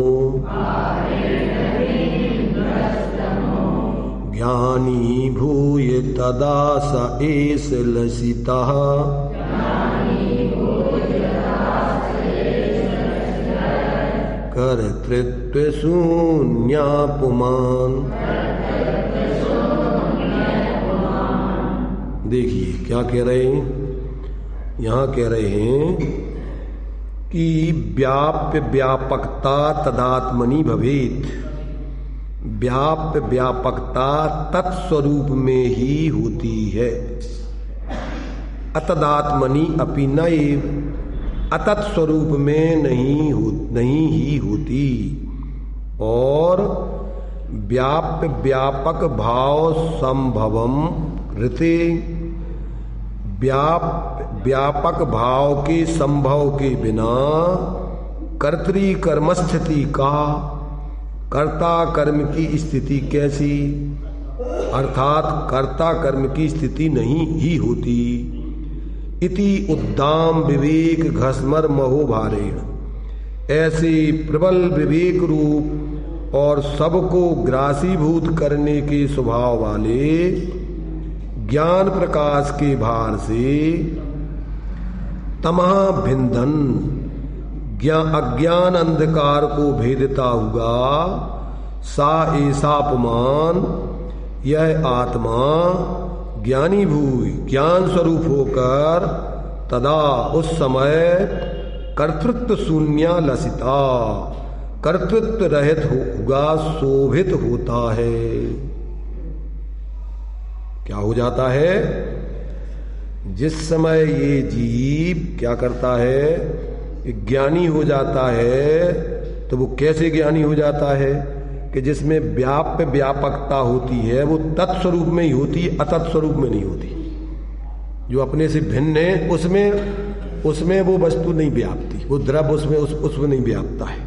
ज्ञानी भूय तदा स एष लसितः कर्तृत्व शून्यापुमान। देखिए क्या कह रहे हैं, यहां कह रहे हैं कि व्याप्य व्यापकता तदात्मनि भवेत। व्याप्य व्यापकता तत्स्वरूप में ही होती है, अतदात्मनि अपि नैव, अतत् स्वरूप में नहीं ही होती। और व्याप्य व्यापक भाव संभवम ऋते, व्यापक भाव के संभव के बिना कर्तरी कर्म स्थिति का कर्ता कर्म की स्थिति कैसी, अर्थात कर्ता कर्म की स्थिति नहीं ही होती। इति उद्दाम विवेक घस्मर महो भारेण, ऐसे प्रबल विवेक रूप और सबको ग्रासीभूत करने के स्वभाव वाले ज्ञान प्रकाश के भार से तमः भिंदन अज्ञान अंधकार को भेदता हुआ सा ऐसापमान यह आत्मा ज्ञानी भूय ज्ञान स्वरूप होकर तदा उस समय कर्तृत्व शून्य लसिता कर्तृत्व रहित होगा शोभित होता है। क्या हो जाता है? जिस समय ये जीव क्या करता है, ज्ञानी हो जाता है, तो वो कैसे ज्ञानी हो जाता है कि जिसमें व्याप्य व्यापकता होती है वो तत्स्वरूप में ही होती है, अतत्स्वरूप में नहीं होती। जो अपने से भिन्न है उसमें वो वस्तु नहीं व्यापती, वो द्रव्य उसमें नहीं व्यापता है।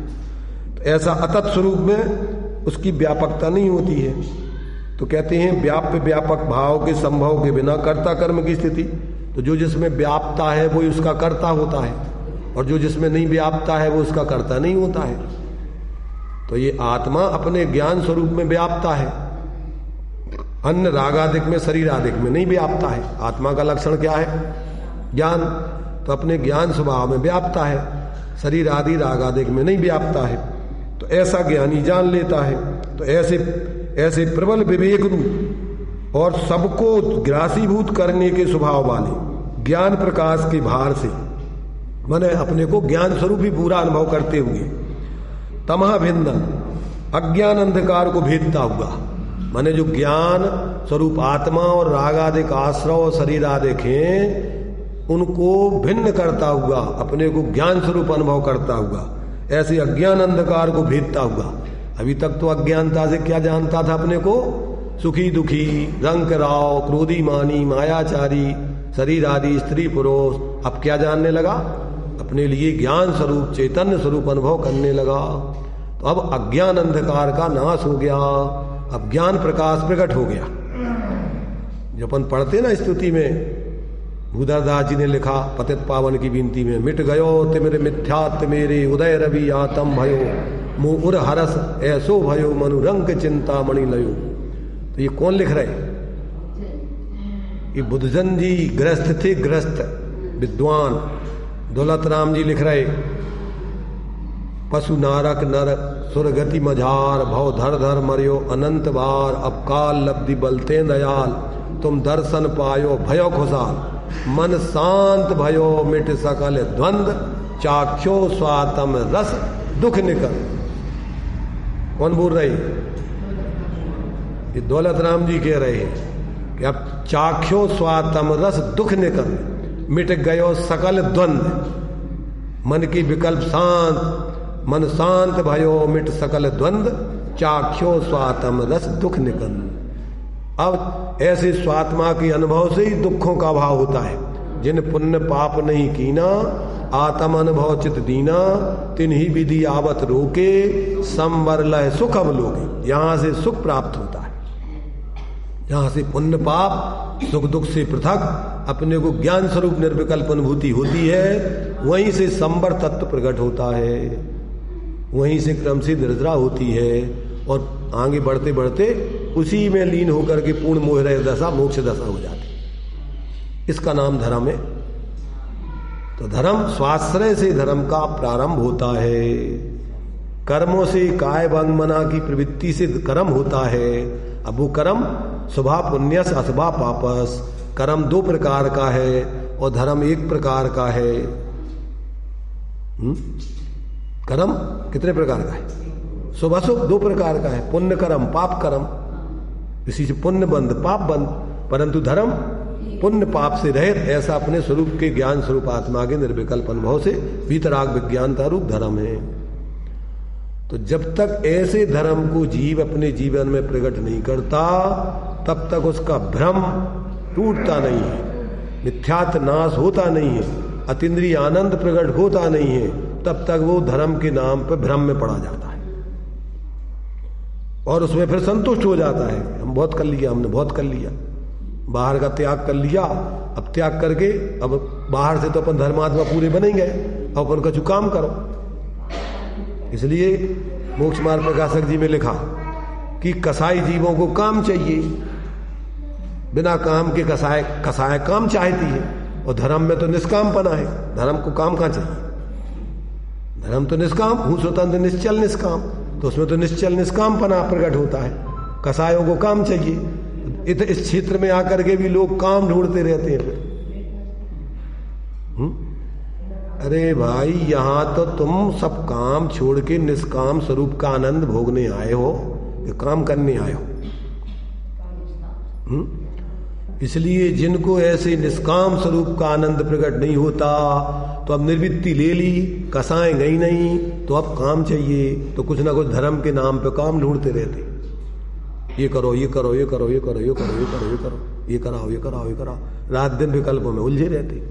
तो ऐसा अतत्स्वरूप में उसकी व्यापकता नहीं होती है। तो कहते हैं व्याप्य व्यापक भाव के संभव के बिना कर्ता कर्म की स्थिति। तो जो जिसमें व्यापता है वो उसका कर्ता होता है, और जो जिसमें नहीं व्यापता है वो उसका कर्ता नहीं होता है। तो ये आत्मा अपने ज्ञान स्वरूप में व्यापता है, अन्य रागादिक में शरीर आदिक में नहीं व्यापता है। आत्मा का लक्षण क्या है? ज्ञान। तो अपने ज्ञान स्वभाव में व्यापता है, शरीर आदि रागादिक में नहीं व्यापता है। तो ऐसा ज्ञानी जान लेता है। तो ऐसे प्रबल विवेक रूप और सबको ग्रासीभूत करने के स्वभाव वाले ज्ञान प्रकाश के भार से, माने अपने को ज्ञान स्वरूप ही पूरा अनुभव करते हुए, तमह भिंदन अज्ञान अंधकार को भेदता हुआ, माने जो ज्ञान स्वरूप आत्मा और रागादिक आश्रव शरीर आदिक हैं उनको भिन्न करता हुआ, अपने को ज्ञान स्वरूप अनुभव करता हुआ, ऐसे अज्ञान अंधकार को भेदता हुआ। अभी तक तो अज्ञानता से क्या जानता था अपने को? सुखी दुखी, रंग राव, क्रोधी मानी, मायाचारी, शरीर आदि, स्त्री पुरुष। अब क्या जानने लगा? अपने लिए ज्ञान स्वरूप चैतन्य स्वरूप अनुभव करने लगा। तो अब अज्ञान अंधकार का नाश हो गया, अब ज्ञान प्रकाश प्रकट हो गया। जो अपन पढ़ते ना स्तुति में, भूधरदास जी ने लिखा पतित पावन की विनती में, मिट गयो तिमिर मिथ्यात्व मेरे उदय रवि आतम भयो मुँह उर हरस ऐसो भयो मनु रंग चिंता मणि लयो। तो ये कौन लिख रहे? ये बुद्धजन जी ग्रस्त थे, ग्रस्त विद्वान। दौलत राम जी लिख रहे, पशु नारक नर सुरगति मझार भव धर धर मरियो अनंत बार, अब काल लब्धि बलते दयाल तुम दर्शन पायो भयो खुशाल, मन शांत भयो मिट सकल द्वंद चाख्यो स्वातम रस दुख निकल। कौन बोल रहे? ये दौलत राम जी कह रहे हैं कि अब चाख्यो स्वातम रस दुख निकल, मिट गयो सकल द्वंद, मन की विकल्प शांत, मन शांत भयो मिट सकल द्वंद चाख्यो स्वातम रस दुख निकल। अब ऐसे स्वात्मा के अनुभव से ही दुखों का भाव होता है। जिन पुण्य पाप नहीं कीना आत्म अनुभव चित दीना, तिन्ही विधि आवत रोके संवर लय सुख अवलोके। यहां से सुख प्राप्त होता है, यहां से पुण्य पाप सुख दुख से पृथक अपने को ज्ञान स्वरूप निर्विकल्प अनुभूति होती है। वहीं से संवर तत्व प्रकट होता है, वहीं से क्रम से दृढ़ता होती है, और आगे बढ़ते बढ़ते उसी में लीन होकर के पूर्ण मोह दशा मोक्ष दशा हो जाती। इसका नाम धर्म है। तो धर्म स्वाश्रय से धर्म का प्रारंभ होता है। कर्मों से काय भंग मना की प्रवृत्ति से कर्म होता है। अब वो कर्म शुभा पुण्यस अशुभा पापस, कर्म दो प्रकार का है और धर्म एक प्रकार का है। कर्म कितने प्रकार का है? शुभ अशुभ दो प्रकार का है, पुण्य कर्म पाप कर्म। इसी से पुण्य बंध पाप बंध, परंतु धर्म पुण्य पाप से रहित ऐसा अपने स्वरूप के ज्ञान स्वरूप आत्मा के निर्विकल्प अनुभव से वीतराग विज्ञानता रूप धर्म है। तो जब तक ऐसे धर्म को जीव अपने जीवन में प्रकट नहीं करता तब तक उसका भ्रम टूटता नहीं है। मिथ्यात्व नाश होता नहीं है, अतीन्द्रिय आनंद प्रकट होता नहीं है, तब तक वो धर्म के नाम पर भ्रम में पड़ा जाता है और उसमें फिर संतुष्ट हो जाता है। हम बहुत कर लिया, हमने बहुत कर लिया, बाहर का त्याग कर लिया, अब त्याग करके अब बाहर से तो अपन धर्मात्मा पूरे बने गए, अब अपन का काम करो। इसलिए मोक्ष मार्ग प्रकाशक जी में लिखा कि कसाई जीवों को काम चाहिए, बिना काम के कसाय काम चाहती है, और धर्म में तो निष्कामपना है, धर्म को काम कहाँ चाहिए? धर्म तो निष्काम, हूँ स्वतंत्र निश्चल निष्काम, तो उसमें तो निश्चल निष्कामपना प्रकट होता है। कसायों को काम चाहिए, इस क्षेत्र में आकर के भी लोग काम ढूंढते रहते हैं फिर। अरे भाई, यहां तो तुम सब काम छोड़ के निष्काम स्वरूप का आनंद भोगने आए हो कि काम करने आए हो? इसलिए जिनको ऐसे निष्काम स्वरूप का आनंद प्रकट नहीं होता, तो अब निर्वृत्ति ले ली, कसाएं गई नहीं, तो अब काम चाहिए, तो कुछ ना कुछ धर्म के नाम पे काम ढूंढते रहते। ये करो, ये करो, ये करो, ये करो, ये करो, ये करो, ये करो, ये कराओ, ये कराओ, ये कराओ, रात दिन विकल्पों में उलझे रहते।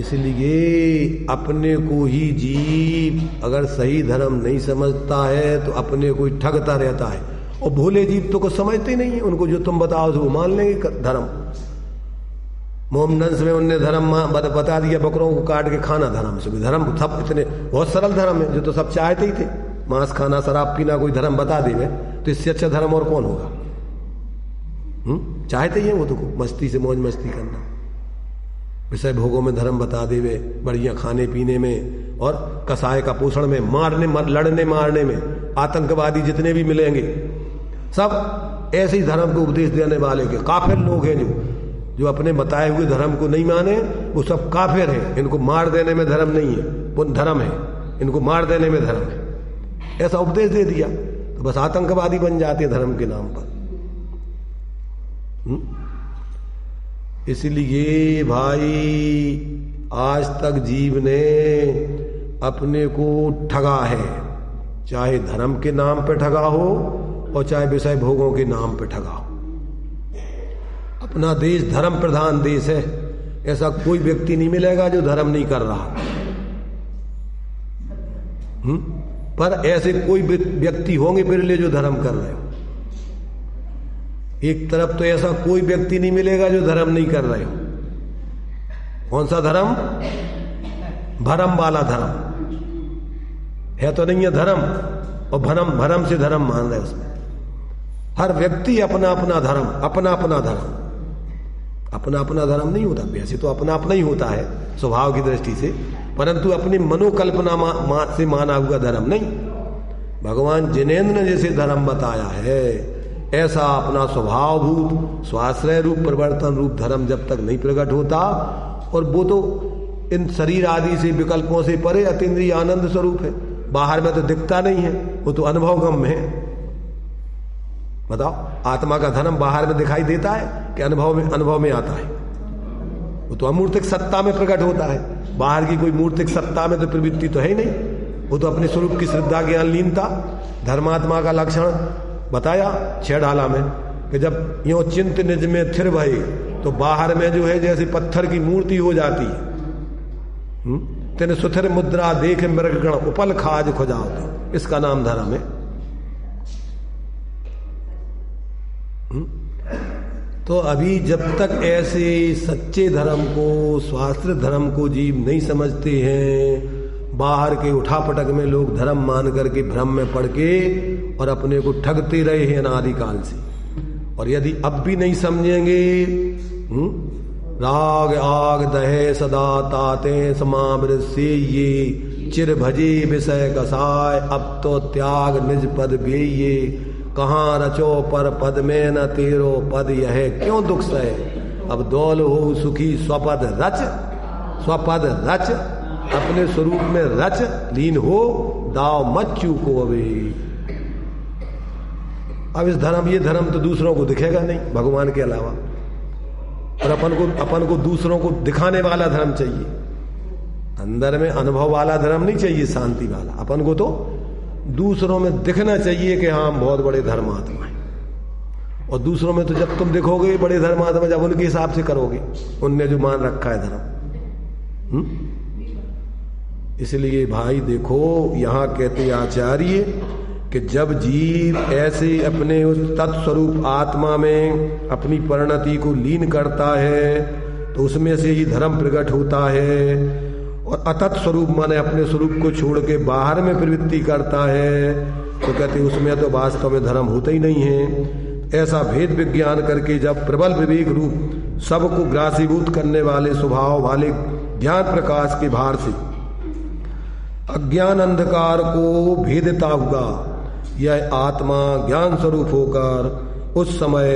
इसलिए अपने को ही जीव अगर सही धर्म नहीं समझता है तो अपने को ही ठगता रहता है, और भोले जीव तो कुछ समझते नहीं है, उनको जो तुम बताओ तो वो मान लेंगे धर्म। मोहम्मदंस में उनने धर्म बता दिया, बकरों को काट के खाना धर्म से भी, धर्म सब इतने बहुत सरल धर्म है जो तो सब चाहते ही थे, मांस खाना, शराब पीना, कोई धर्म बता देवे तो इससे अच्छा धर्म और कौन होगा? चाहते ही है वो तो मस्ती से मौज मस्ती करना, विषय भोगों में धर्म बता देवे, बढ़िया खाने पीने में और कसाय का पोषण में, लड़ने मारने में, आतंकवादी जितने भी मिलेंगे सब ऐसे ही धर्म को उपदेश देने वाले के काफिर लोग हैं। जो अपने बताए हुए धर्म को नहीं माने वो सब काफिर हैं, इनको मार देने में धर्म नहीं है, वो धर्म है, इनको मार देने में धर्म है, ऐसा उपदेश दे दिया तो बस आतंकवादी बन जाते धर्म के नाम पर। इसलिए भाई आज तक जीव ने अपने को ठगा है, चाहे धर्म के नाम पे ठगा हो और चाहे विषय भोगों के नाम पे ठगा हो। अपना देश धर्म प्रधान देश है, ऐसा कोई व्यक्ति नहीं मिलेगा जो धर्म नहीं कर रहा। पर ऐसे कोई व्यक्ति होंगे बिरले जो धर्म कर रहे हो। एक तरफ तो ऐसा कोई व्यक्ति नहीं मिलेगा जो धर्म नहीं कर रहे हो। कौन सा धर्म? भरम वाला धर्म है तो नहीं है धर्म, और भरम से धर्म मान रहे उसमें। हर व्यक्ति अपना अपना धर्म, अपना अपना धर्म, अपना अपना धर्म नहीं होता, वैसे तो अपना अपना ही होता है स्वभाव की दृष्टि से, परंतु अपनी मनोकल्पना से माना हुआ धर्म नहीं। भगवान जिनेन्द्र ने जैसे धर्म बताया है ऐसा अपना स्वभावभूत स्वाश्रय रूप परिवर्तन रूप धर्म जब तक नहीं प्रकट होता, और वो तो इन शरीर आदि से विकल्पों से परे अतीन्द्रिय आनंद स्वरूप है, बाहर में तो दिखता नहीं है, वो तो अनुभवगम है। बताओ, आत्मा का धर्म बाहर में दिखाई देता है कि अनुभव में आता है? वो तो अमूर्तिक सत्ता में प्रकट होता है, बाहर की कोई मूर्तिक सत्ता में तो प्रवृत्ति तो है ही नहीं। वो तो अपने स्वरूप की श्रद्धा ज्ञान लीनता, धर्मात्मा का लक्षण बताया 6 डाला में कि जब यो चिंत निज में थिर भय, तो बाहर में जो है जैसे पत्थर की मूर्ति हो जाती है। तेने सुथिर मुद्रा देख मृगगण उपल खाज खुजाओ, इसका नाम धर्म है। तो अभी जब तक ऐसे सच्चे धर्म को, शास्त्र धर्म को जीव नहीं समझते हैं, बाहर के उठापटक में लोग धर्म मान करके भ्रम में पड़ के और अपने को ठगते रहे हैं अनादिकाल से। और यदि अब भी नहीं समझेंगे, राग आग दहे सदा ताते समावृत से ये चिर भजे विषय कसाय, अब तो त्याग निज पद बेये, कहाँ रचो पर पद में न तेरो पद यह क्यों दुख सहे, अब दौल हो सुखी स्वपद रच, स्वपद रच, अपने स्वरूप में रच लीन हो, दाव मत चूको अबे। अब इस धर्म, ये धर्म तो दूसरों को दिखेगा नहीं भगवान के अलावा, और अपन को दूसरों को दिखाने वाला धर्म चाहिए, अंदर में अनुभव वाला धर्म नहीं चाहिए, शांति वाला। अपन को तो दूसरों में दिखना चाहिए कि हाँ हम बहुत बड़े धर्मात्मा हैं, और दूसरों में तो जब तुम देखोगे बड़े धर्मात्मा, जब उनके हिसाब से करोगे, उनने जो मान रखा है धर्म। इसलिए भाई देखो, यहां कहते आचार्य कि जब जीव ऐसे अपने उस तत्स्वरूप आत्मा में अपनी परिणति को लीन करता है तो उसमें से ही धर्म प्रकट होता है, और अतत् स्वरूप माने अपने स्वरूप को छोड़ के बाहर में प्रवृत्ति करता है तो कहते उसमें तो वास्तव में धर्म होता ही नहीं है। ऐसा भेद विज्ञान करके जब प्रबल विवेक रूप सबको ग्रासीभूत करने वाले स्वभाव वाले ज्ञान प्रकाश के भार से अज्ञान अंधकार को भेदता हुआ यह आत्मा ज्ञान स्वरूप होकर उस समय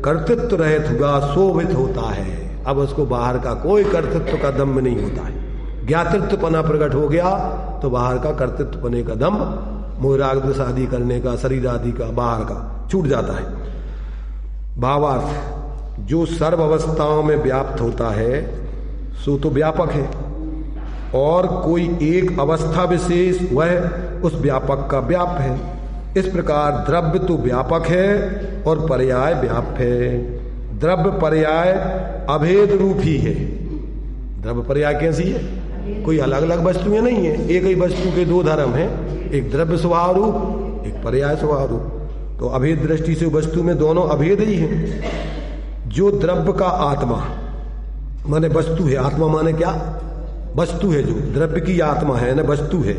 कर्तृत्व रहित हुआ शोभित होता है। अब उसको बाहर का कोई कर्तृत्व का दम्भ नहीं होता है। ज्ञातृत्वपना प्रकट हो गया तो बाहर का कर्तृत्वपने का दम्भ, मोहराग आदि करने का, शरीर आदि का, बाहर का छूट जाता है। भावार्थ, जो सर्व अवस्थाओं में व्याप्त होता है सो तो व्यापक है, और कोई एक अवस्था विशेष वह उस व्यापक का व्याप है। इस प्रकार द्रव्य तो व्यापक है और पर्याय व्याप है। द्रव्य पर्याय अभेद रूप ही है। द्रव्य पर्याय कैसी है? कोई अलग अलग वस्तुएं नहीं है, एक ही वस्तु के दो धर्म हैं, एक द्रव्य स्वभाव रूप, एक पर्याय स्वभाव रूप। तो अभेद दृष्टि से वस्तु में दोनों अभेद ही हैं। जो द्रव्य का आत्मा माने वस्तु है, आत्मा माने क्या? वस्तु है। जो द्रव्य की आत्मा है ना, वस्तु है,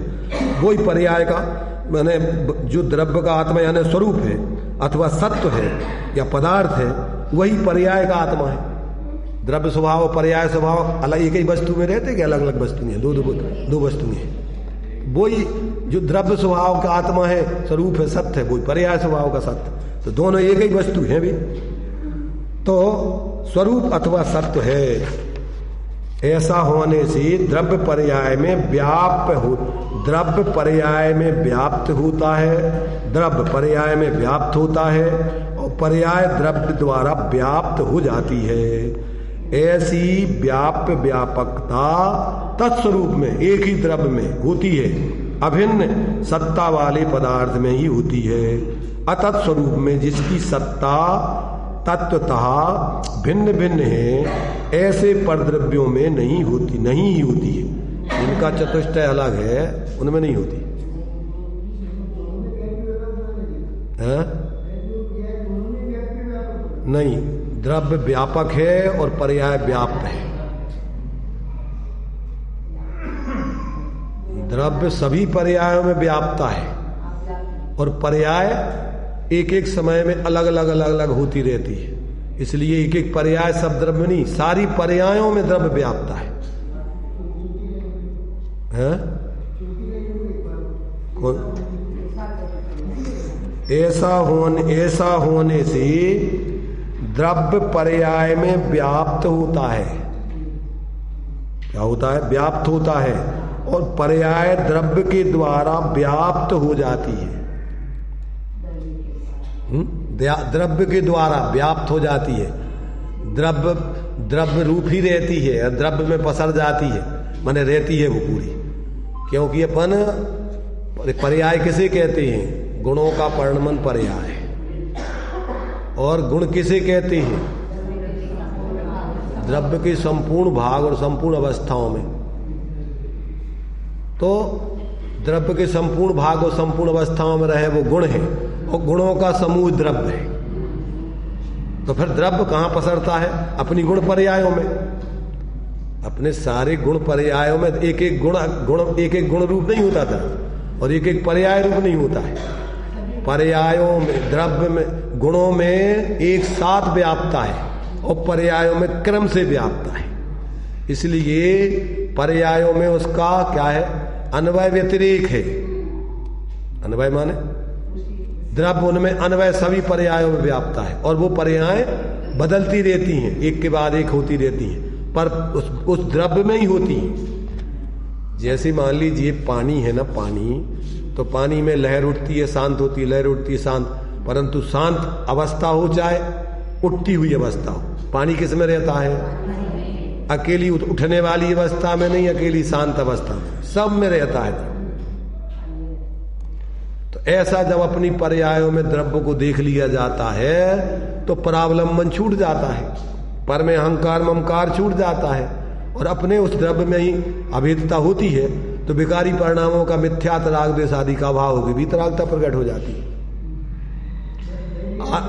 वही पर्याय का माने जो द्रव्य का आत्मा यानी स्वरूप है अथवा सत्व है या पदार्थ है, वही पर्याय का आत्मा है। द्रव्य स्वभाव पर्याय स्वभाव अलग एक ही वस्तु में रहते कि अलग अलग वस्तुएं, दो वस्तुएं हैं। वही जो द्रव्य स्वभाव का आत्मा है, स्वरूप है, सत्य है, वही पर्याय स्वभाव का सत्य, तो दोनों एक ही वस्तु है भी। तो स्वरूप अथवा सत्य है। ऐसा होने से द्रव्य पर्याय में द्रव्य पर्याय में व्याप्त होता है, द्रव्य पर्याय में व्याप्त होता है और पर्याय द्रव्य द्वारा व्याप्त हो जाती है। ऐसी व्याप्य व्यापकता तत्स्वरूप में एक ही द्रव्य में होती है, अभिन्न सत्ता वाले पदार्थ में ही होती है। अतत् स्वरूप में जिसकी सत्ता तत्वतः भिन्न भिन्न है, ऐसे परद्रव्यों में नहीं ही होती है। इनका चतुष्टय अलग है, उनमें नहीं होती है? नहीं, द्रव्य व्यापक है और पर्याय व्याप्त है। द्रव्य सभी पर्यायों में व्याप्ता है और पर्याय एक एक समय में अलग अलग होती रहती है। इसलिए एक एक पर्याय सब द्रव्य नहीं, सारी पर्यायों में द्रव्य व्याप्ता है। ऐसा होने से द्रव्य पर्याय में व्याप्त होता है। क्या होता है? व्याप्त होता है, और पर्याय द्रव्य के द्वारा व्याप्त हो जाती है। द्रव्य के द्वारा व्याप्त हो जाती है। द्रव्य रूप ही रहती है और द्रव्य में पसर जाती है, माने रहती है वो पूरी। क्योंकि अपन पर्याय किसे कहते हैं? गुणों का परिणमन पर्याय। और गुण किसे कहते हैं? द्रव्य के संपूर्ण भाग और संपूर्ण अवस्थाओं में। तो द्रव्य के संपूर्ण भाग और संपूर्ण अवस्थाओं में रहे वो गुण है, और गुणों का समूह द्रव्य है। तो फिर द्रव्य कहां पसरता है? अपनी गुण पर्यायों में। अपने सारे गुण पर्यायों में एक एक गुण रूप नहीं होता था, और एक एक पर्याय रूप नहीं होता है। पर्यायों में, द्रव्य में, गुणों में एक साथ व्याप्ता है और पर्यायों में क्रम से व्याप्ता है। इसलिए पर्यायों में उसका क्या है? अन्वय व्यतिरेक है। अन्वय माने द्रव्य, उनमें अन्वय सभी पर्यायों में व्याप्ता है, और वो पर्याय बदलती रहती हैं, एक के बाद एक होती रहती हैं, पर उस द्रव्य में ही होती हैं। जैसे मान लीजिए पानी है ना, पानी तो पानी में लहर उठती है, शांत होती है, लहर उठती है, शांत। परंतु शांत अवस्था हो चाहे उठती हुई अवस्था हो, पानी किस में रहता है? अकेली उठने वाली अवस्था में नहीं, अकेली शांत अवस्था में, सब में रहता है। तो ऐसा जब अपनी पर्यायों में द्रव्य को देख लिया जाता है तो परावलंबन छूट जाता है, पर में अहंकार ममकार छूट जाता है और अपने उस द्रव्य में ही अभेदता होती है, तो विकारी परिणामों का मिथ्यात राग द्वेष आदि का अभाव होगी वीतरागता प्रकट हो जाती है।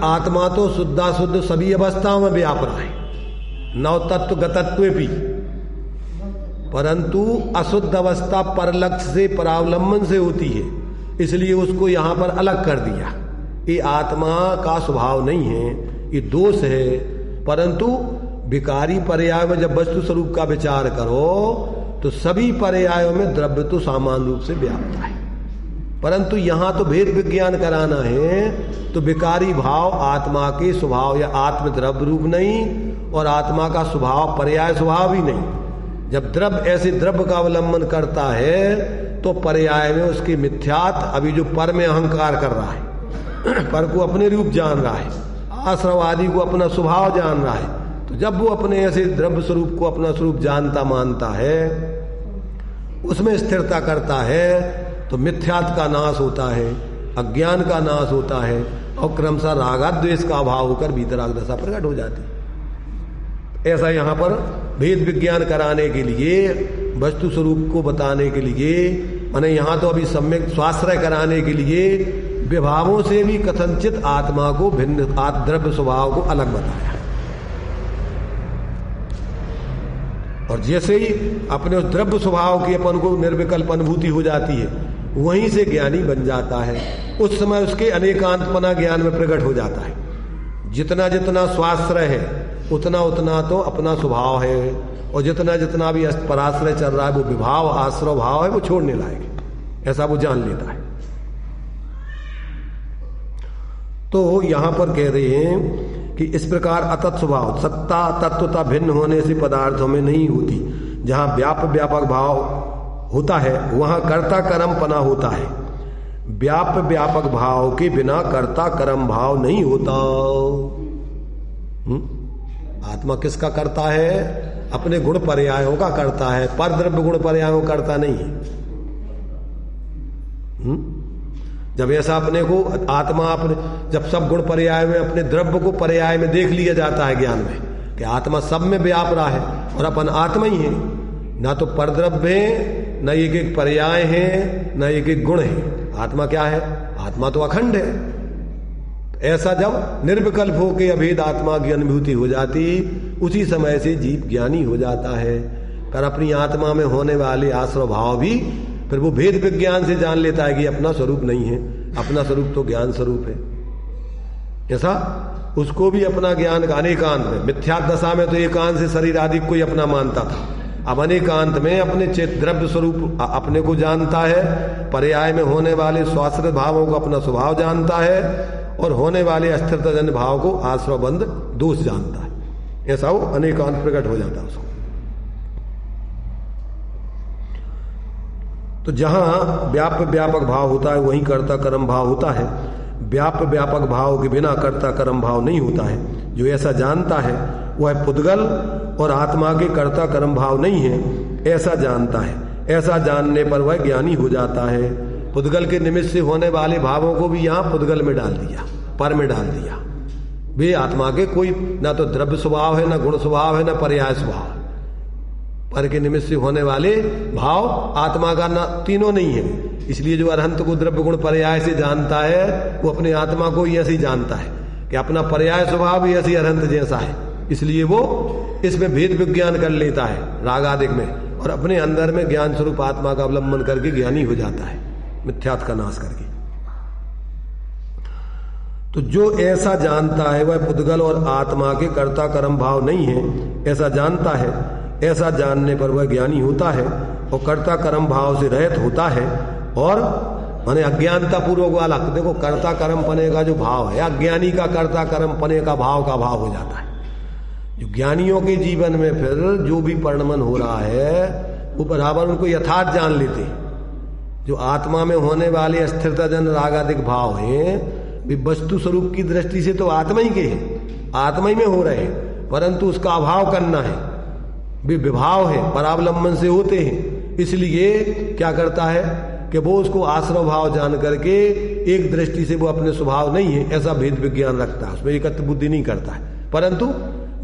आत्मा तो शुद्धाशुद्ध सभी अवस्थाओं में व्याप रहा है, नव तत्व गतत्व भी, परंतु अशुद्ध अवस्था पर लक्ष्य से परावलंबन से होती है, इसलिए उसको यहां पर अलग कर दिया। ये आत्मा का स्वभाव नहीं है, ये दोष है। परंतु विकारी पर्याय में जब वस्तु स्वरूप का विचार करो तो सभी पर्यायों में द्रव्य तो सामान्य रूप से व्याप्त है, परंतु यहां तो भेद विज्ञान कराना है। तो विकारी भाव आत्मा के स्वभाव या आत्म द्रव्य रूप नहीं और आत्मा का स्वभाव पर्याय स्वभाव ही नहीं। जब द्रव्य ऐसे द्रव्य का अवलंबन करता है तो पर्याय में उसके मिथ्यात, अभी जो पर में अहंकार कर रहा है, पर को अपने रूप जान रहा है, आश्रव आदि को अपना स्वभाव जान रहा है, तो जब वो अपने ऐसे द्रव्य स्वरूप को अपना स्वरूप जानता मानता है, उसमें स्थिरता करता है, तो मिथ्यात का नाश होता है, अज्ञान का नाश होता है और क्रमशः रागा द्वेष का अभाव होकर वीतराग दशा प्रकट हो जाती है। ऐसा यहाँ पर भेद विज्ञान कराने के लिए, वस्तु स्वरूप को बताने के लिए, माने यहाँ तो अभी सम्यक स्वाश्रय कराने के लिए विभावों से भी कथनचित आत्मा को भिन्न द्रव्य स्वभाव को अलग बताया। और जैसे ही अपने उस द्रव्य स्वभाव की अपन को निर्विकल्प अनुभूति हो जाती है, वहीं से ज्ञानी बन जाता है। उस समय उसके अनेकांतपना ज्ञान में प्रकट हो जाता है। जितना जितना स्वाश्रय है उतना उतना तो अपना स्वभाव है, और जितना जितना भी पराश्रय चल रहा है वो विभाव आश्रय भाव है, वो छोड़ने लायक, ऐसा वो जान लेता है। तो यहां पर कह रहे हैं कि इस प्रकार अतत् स्वभाव सत्ता तत्वता भिन्न होने से पदार्थों में नहीं होती। जहां व्यापक भाव होता है वहां कर्ता कर्मपना होता है। व्यापक भाव के बिना कर्ता कर्म भाव नहीं होता। आत्मा किसका करता है? अपने गुण पर्यायों का करता है, पर द्रव्य गुण पर्यायों करता नहीं है। जब ऐसा अपने को आत्मा अपने जब सब गुण पर्याय में अपने द्रव्य को पर्याय में देख लिया जाता है ज्ञान में कि आत्मा सब में व्याप रहा है और अपन आत्मा ही है, ना तो परद्रव्य है, न एक एक पर्याय है, न एक एक गुण है। आत्मा क्या है? आत्मा तो अखंड है। ऐसा जब निर्विकल्प होकर अभेद आत्मा की अनुभूति हो जाती, उसी समय से जीव ज्ञानी हो जाता है। पर अपनी आत्मा में होने वाले आश्रय भाव भी फिर वो भेद विज्ञान से जान लेता है कि अपना स्वरूप नहीं है, अपना स्वरूप तो ज्ञान स्वरूप है। ऐसा उसको भी अपना ज्ञान का अनेकांत में, मिथ्यात दशा में तो एकांत से शरीर आदि को ही अपना मानता था, अब अनेकांत में अपने चेत द्रव्य स्वरूप अपने को जानता है, पर्याय में होने वाले स्वाश्रित भावों को अपना स्वभाव जानता है और होने वाले अस्थिरताजन्य भाव को आश्रयबंध दोष जानता है। ऐसा वो अनेकांत प्रकट हो जाता है उसको। तो जहां व्यापक भाव होता है वहीं कर्ता कर्म भाव होता है। व्यापक भाव के बिना कर्ता कर्म भाव नहीं होता है। जो ऐसा जानता है वह पुद्गल और आत्मा के कर्ता कर्म भाव नहीं है, ऐसा जानता है। ऐसा जानने पर वह ज्ञानी हो जाता है। पुद्गल के निमित्त से होने वाले भावों को भी यहाँ पुद्गल में डाल दिया, पर में डाल दिया। वे आत्मा के कोई ना तो द्रव्य स्वभाव है, ना गुण स्वभाव है, ना पर्याय स्वभाव। पर के निमित्त से होने वाले भाव आत्मा का ना तीनों नहीं है। इसलिए जो अरहंत को द्रव्य गुण पर्याय से जानता है वो अपने आत्मा को ही ऐसे ही जानता है कि अपना पर्याय स्वभाव भी ऐसे अरहंत जैसा है। इसलिए वो इसमें भेद विज्ञान कर लेता है रागादिक में, और अपने अंदर में ज्ञान स्वरूप आत्मा का अवलंबन करके ज्ञानी हो जाता है, मिथ्यात का नाश करके। तो जो ऐसा जानता है वह पुद्गल और आत्मा के कर्ता कर्म भाव नहीं है, ऐसा जानता है। ऐसा जानने पर वह ज्ञानी होता है और कर्ता कर्म भाव से रहित होता है। और माने अज्ञानता पूर्वक वाला, देखो कर्ता कर्म पने का जो भाव है, अज्ञानी का कर्ता कर्म पने का भाव हो जाता है। जो ज्ञानियों के जीवन में फिर जो भी परिणमन हो रहा है वो बराबर उनको यथार्थ जान लेते हैं। जो आत्मा में होने वाले अस्थिरताजन रागादिक भाव हैं वे वस्तु स्वरूप की दृष्टि से तो आत्मा ही के हैं, आत्मा ही में हो रहे हैं, परंतु उसका अभाव करना है, वे विभाव है, परावलंबन से होते हैं। इसलिए क्या करता है? कि वो उसको आश्रव भाव जान करके एक दृष्टि से वो अपने स्वभाव नहीं है ऐसा भेद विज्ञान रखता है, उसमें एकत्र बुद्धि नहीं करता है। परंतु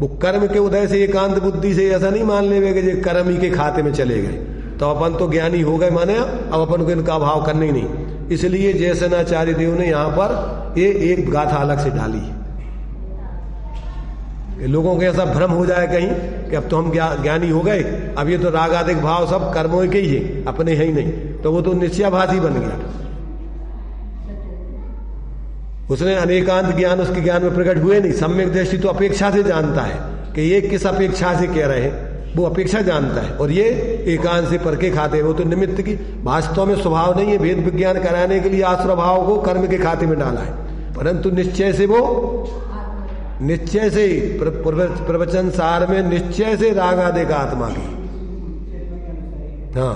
वो कर्म के उदय से एकांत बुद्धि से ऐसा नहीं मान लेवे कि कर्म ही के खाते में चले गए तो अपन तो ज्ञानी हो गए, माने अब अपन को इनका भाव करना ही नहीं। इसलिए जयसेनाचार्य देव ने यहाँ पर ये एक गाथा अलग से डाली है। लोगों को ऐसा भ्रम हो जाए कहीं कि अब तो हम ज्ञानी हो गए, अब ये तो रागादिक भाव सब कर्मों के ही है, अपने है ही नहीं, तो वो तो निश्चयाभासी बन गया। उसने अनेकांत ज्ञान उसके ज्ञान में प्रकट हुए नहीं। सम्यक दृष्टि तो अपेक्षा से जानता है कि ये किस अपेक्षा से कह रहे हैं, वो अपेक्षा जानता है, और ये एकांत से परके खाते हैं, वो तो निमित्त की वास्तव में स्वभाव नहीं है। भेद विज्ञान कराने के लिए आश्रय भाव को कर्म के खाते में डाला है, परंतु निश्चय से वो निश्चय से प्रवचन सार में निश्चय से राग आदि का आत्मा की हाँ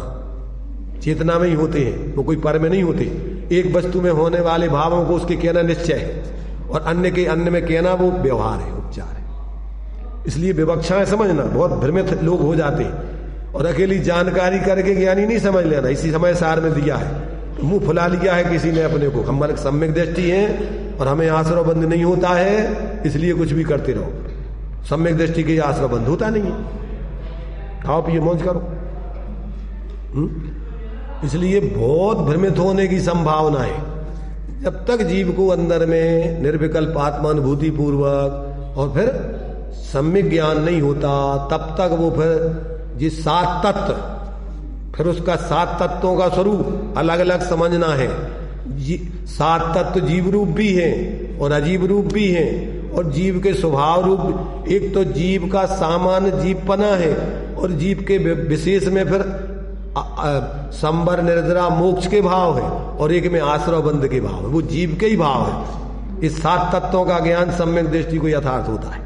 चेतना में ही होते हैं, वो कोई पर में नहीं होते। एक वस्तु में होने वाले भावों को उसके कहना निश्चय है और अन्य के अन्य में कहना वो व्यवहार है, उपचार है। इसलिए विवक्षाएं समझना, बहुत भ्रमित लोग हो जाते हैं और अकेली जानकारी करके ज्ञानी नहीं समझ लेना। इसी समय सार में दिया है, मुंह फुला लिया है किसी ने अपने को, हम सम्यक दृष्टि हैं और हमें आश्रय बंद नहीं होता है इसलिए कुछ भी करते रहो। सम्यक दृष्टि के आश्रय बंद होता नहीं है, खाओ पिए मौज करो। इसलिए बहुत भ्रमित होने की संभावना है। जब तक जीव को अंदर में निर्विकल्प आत्मानुभूति पूर्वक और फिर सम्यक ज्ञान नहीं होता, तब तक वो फिर जिस सात तत्व, फिर उसका सात तत्वों का स्वरूप अलग अलग समझना है। सात तत्व जीव रूप भी हैं और अजीव रूप भी हैं, और जीव के स्वभाव रूप, एक तो जीव का सामान्य जीवपना है और जीव के विशेष में फिर संबर निर्जरा मोक्ष के भाव है, और एक में आश्रय बंध के भाव है, वो जीव के ही भाव है। इस सात तत्वों का ज्ञान सम्यक दृष्टि को यथार्थ होता है।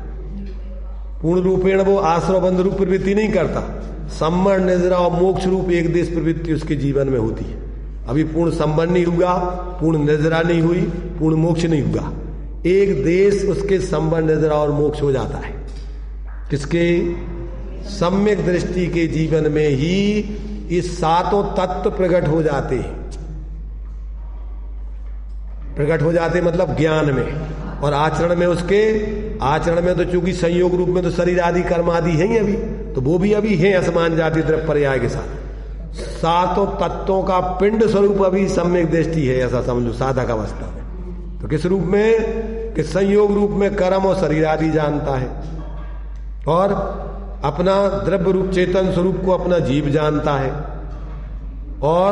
पूर्ण रूपेण वो आश्रय बंध रूप प्रवृत्ति नहीं करता, संबर निर्जरा और मोक्ष रूप एक देश प्रवृत्ति उसके जीवन में होती है। अभी पूर्ण संबर नहीं हुआ, पूर्ण निर्जरा नहीं हुई, पूर्ण मोक्ष नहीं हुआ, एक देश उसके संबर निर्जरा और मोक्ष हो जाता है। किसके? सम्यक दृष्टि के जीवन में ही इस सातों तत्व प्रकट हो जाते हैं। प्रकट हो जाते मतलब ज्ञान में, और आचरण में उसके आचरण में तो चूंकि संयोग रूप में तो शरीर आदि कर्म आदि है ही अभी, तो वो भी अभी है असमान जाति द्रव्य पर्याय के साथ। सातों तत्वों का पिंड स्वरूप अभी सम्यक दृष्टि है, ऐसा समझो साधक अवस्था में। तो किस रूप में? कि संयोग रूप में कर्म और शरीर आदि जानता है, और अपना द्रव्य रूप चेतन स्वरूप को अपना जीव जानता है, और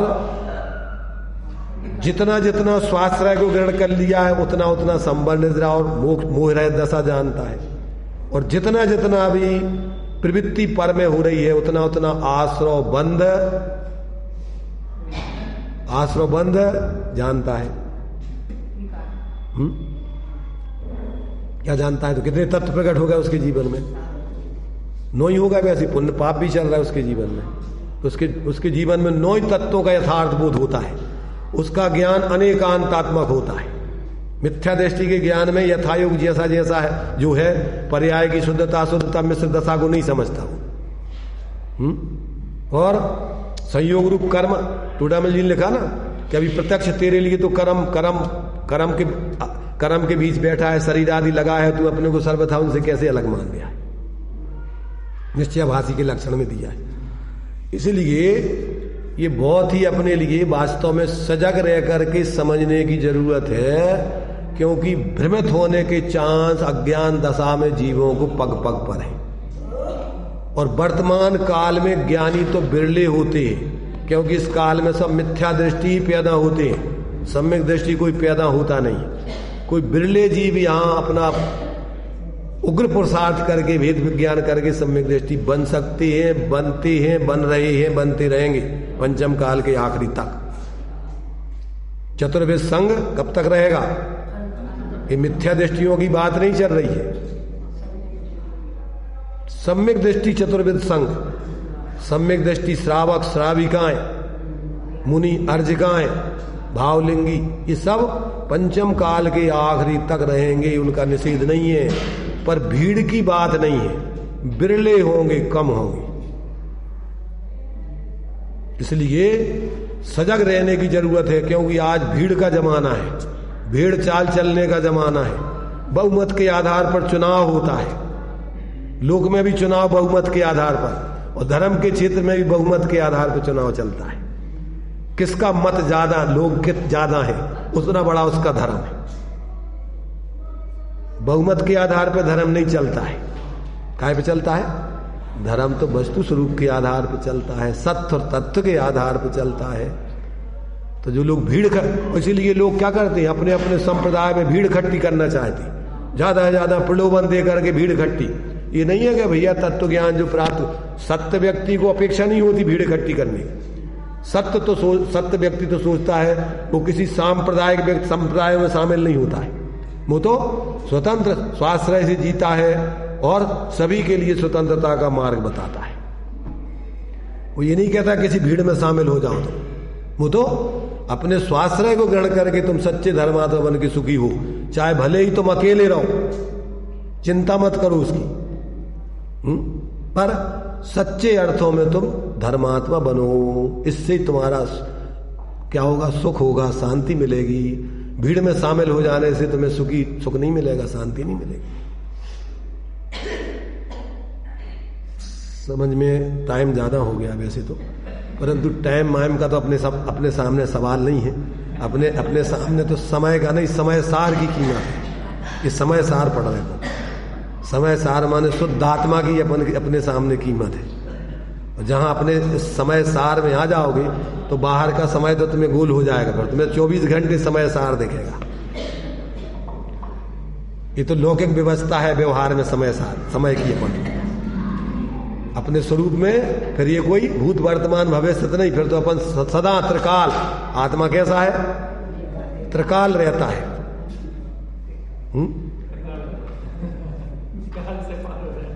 जितना जितना स्वाश्रय को ग्रहण कर लिया है उतना उतना संबर निद्रा और मोह रहित दशा जानता है, और जितना जितना अभी प्रवृत्ति पर में हो रही है उतना उतना आश्रय बंध जानता है। क्या जानता है? तो कितने तत्व प्रकट हो गए उसके जीवन में, नौ ही होगा। वैसे पुण्य पाप भी चल रहा है उसके जीवन में, तो उसके जीवन में 9 तत्वों का यथार्थ बोध होता है। उसका ज्ञान अनेकांतात्मक होता है। मिथ्या दृष्टि के ज्ञान में यथायोग जैसा जैसा है जो है, पर्याय की शुद्धता शुद्धता मिश्र दशा को नहीं समझता हूं। और संयोग रूप कर्म, टूडामल जी ने लिखा ना कि अभी प्रत्यक्ष तेरे लिए तो कर्म के बीच बैठा है, शरीर आदि लगा है, तू अपने को सर्वथा उनसे कैसे अलग मान लिया है। निश्चयाभासी के लक्षण में दिया है। इसलिए ये बहुत ही अपने लिए वास्तव में सजग रह करके समझने की जरूरत है, क्योंकि भ्रमित होने के चांस अज्ञान दशा में जीवों को पग पग पर है। और वर्तमान काल में ज्ञानी तो बिरले होते हैं, क्योंकि इस काल में सब मिथ्या दृष्टि ही पैदा होते हैं, सम्यक दृष्टि कोई पैदा होता नहीं। कोई बिरले जीव यहाँ अपना उग्र पुरुषार्थ करके भेद विज्ञान करके सम्यक दृष्टि बन सकते हैं, बनते हैं, बन रहे हैं, बनते रहेंगे पंचम काल के आखिरी तक। चतुर्विध संघ कब तक रहेगा? ये मिथ्या दृष्टियों की बात नहीं चल रही है। सम्यक दृष्टि चतुर्विध संघ, सम्यक दृष्टि श्रावक श्राविकाएं, मुनि अर्जिकाएं, भावलिंगी, ये सब पंचम काल के आखिरी तक रहेंगे, उनका निषेध नहीं है। पर भीड़ की बात नहीं है, बिरले होंगे, कम होंगे। इसलिए सजग रहने की जरूरत है, क्योंकि आज भीड़ का जमाना है, भीड़ चाल चलने का जमाना है। बहुमत के आधार पर चुनाव होता है, लोक में भी चुनाव बहुमत के आधार पर, और धर्म के क्षेत्र में भी बहुमत के आधार पर चुनाव चलता है। किसका मत ज्यादा, लोग कित ज्यादा है, उतना बड़ा उसका धर्म है। बहुमत के आधार पर धर्म नहीं चलता है। काहे पे चलता है? धर्म तो वस्तु स्वरूप के आधार पर चलता है, सत्य और तत्व के आधार पर चलता है। तो जो लोग भीड़ इसीलिए लोग क्या करते हैं, अपने अपने संप्रदाय में भीड़ इकट्ठी करना चाहते हैं, ज्यादा से ज्यादा प्रलोभन दे करके भीड़ इकट्ठी। ये नहीं है कि भैया तत्व ज्ञान जो प्राप्त, सत्य व्यक्ति को अपेक्षा नहीं होती भीड़ इकट्ठी करने। सत्य व्यक्ति तो सोचता है वो किसी सांप्रदायिक व्यक्ति संप्रदाय में शामिल नहीं होता है, वो तो स्वतंत्र स्वाश्रय से जीता है और सभी के लिए स्वतंत्रता का मार्ग बताता है। वो ये नहीं कहता किसी भीड़ में शामिल हो जाओ, तो वो तो अपने स्वाश्रय को ग्रहण करके तुम सच्चे धर्मात्मा बन के सुखी हो, चाहे भले ही तुम अकेले रहो, चिंता मत करो उसकी, पर सच्चे अर्थों में तुम धर्मात्मा बनो। इससे तुम्हारा क्या होगा, सुख होगा, शांति मिलेगी। भीड़ में शामिल हो जाने से तुम्हें सुख नहीं मिलेगा, शांति नहीं मिलेगी। समझ में टाइम ज्यादा हो गया वैसे तो, परंतु टाइम माइम का तो अपने सामने सवाल नहीं है। अपने सामने तो समय का नहीं, समय सार की कीमत है। ये समय सार पढ़ रहे हो, समय सार माने शुद्ध आत्मा की अपने सामने कीमत है। और जहां अपने समय सार में आ जाओगे तो बाहर का समय तो तुम्हें गोल हो जाएगा, पर तुम्हें 24 घंटे समय सार दिखेगा। ये तो लौकिक व्यवस्था है व्यवहार में, समय सार, समय की अपने स्वरूप में। फिर ये कोई भूत वर्तमान भविष्य तो नहीं, फिर तो अपन सदा त्रिकाल। आत्मा कैसा है? त्रिकाल रहता है।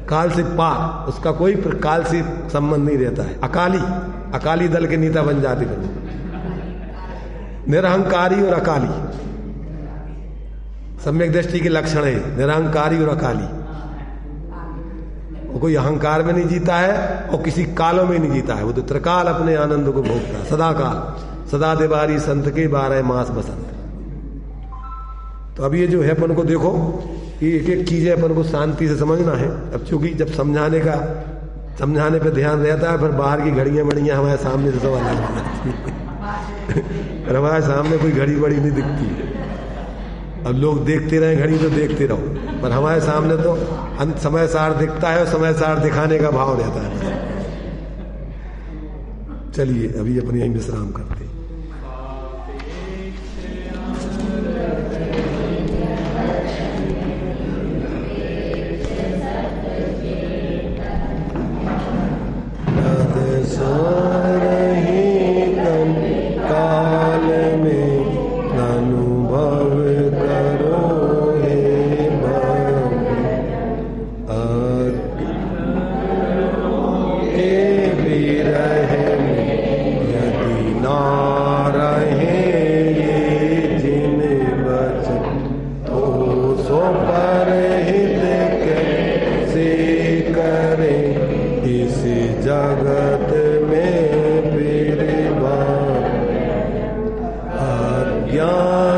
काल से पार, उसका कोई काल से संबंध नहीं रहता है। अकाली दल के नेता बन जाते फिर, निरहंकारी और अकाली सम्यक दृष्टि के लक्षण है, निरहंकारी और अकाली। वो कोई अहंकार में नहीं जीता है और किसी कालों में नहीं जीता है, वो तो त्रिकाल अपने आनंद को भोगता है। सदा काल, सदा देवारी संत के 12 मास बसंत। तो अब ये जो है अपन को देखो, ये एक एक चीजें अपन को शांति से समझना है। अब चूंकि जब समझाने पे ध्यान रहता है, फिर बाहर की घड़ियां बड़ियां हमारे सामने से सवाल आ जाती है। हमारे सामने कोई घड़ी बड़ी नहीं दिखती। अब लोग देखते रहे घड़ी तो देखते रहो, पर हमारे सामने तो समय सार दिखता है और समय सार दिखाने का भाव रहता है। चलिए अभी अपनी यहीं विश्राम करते हैं। ज्ञान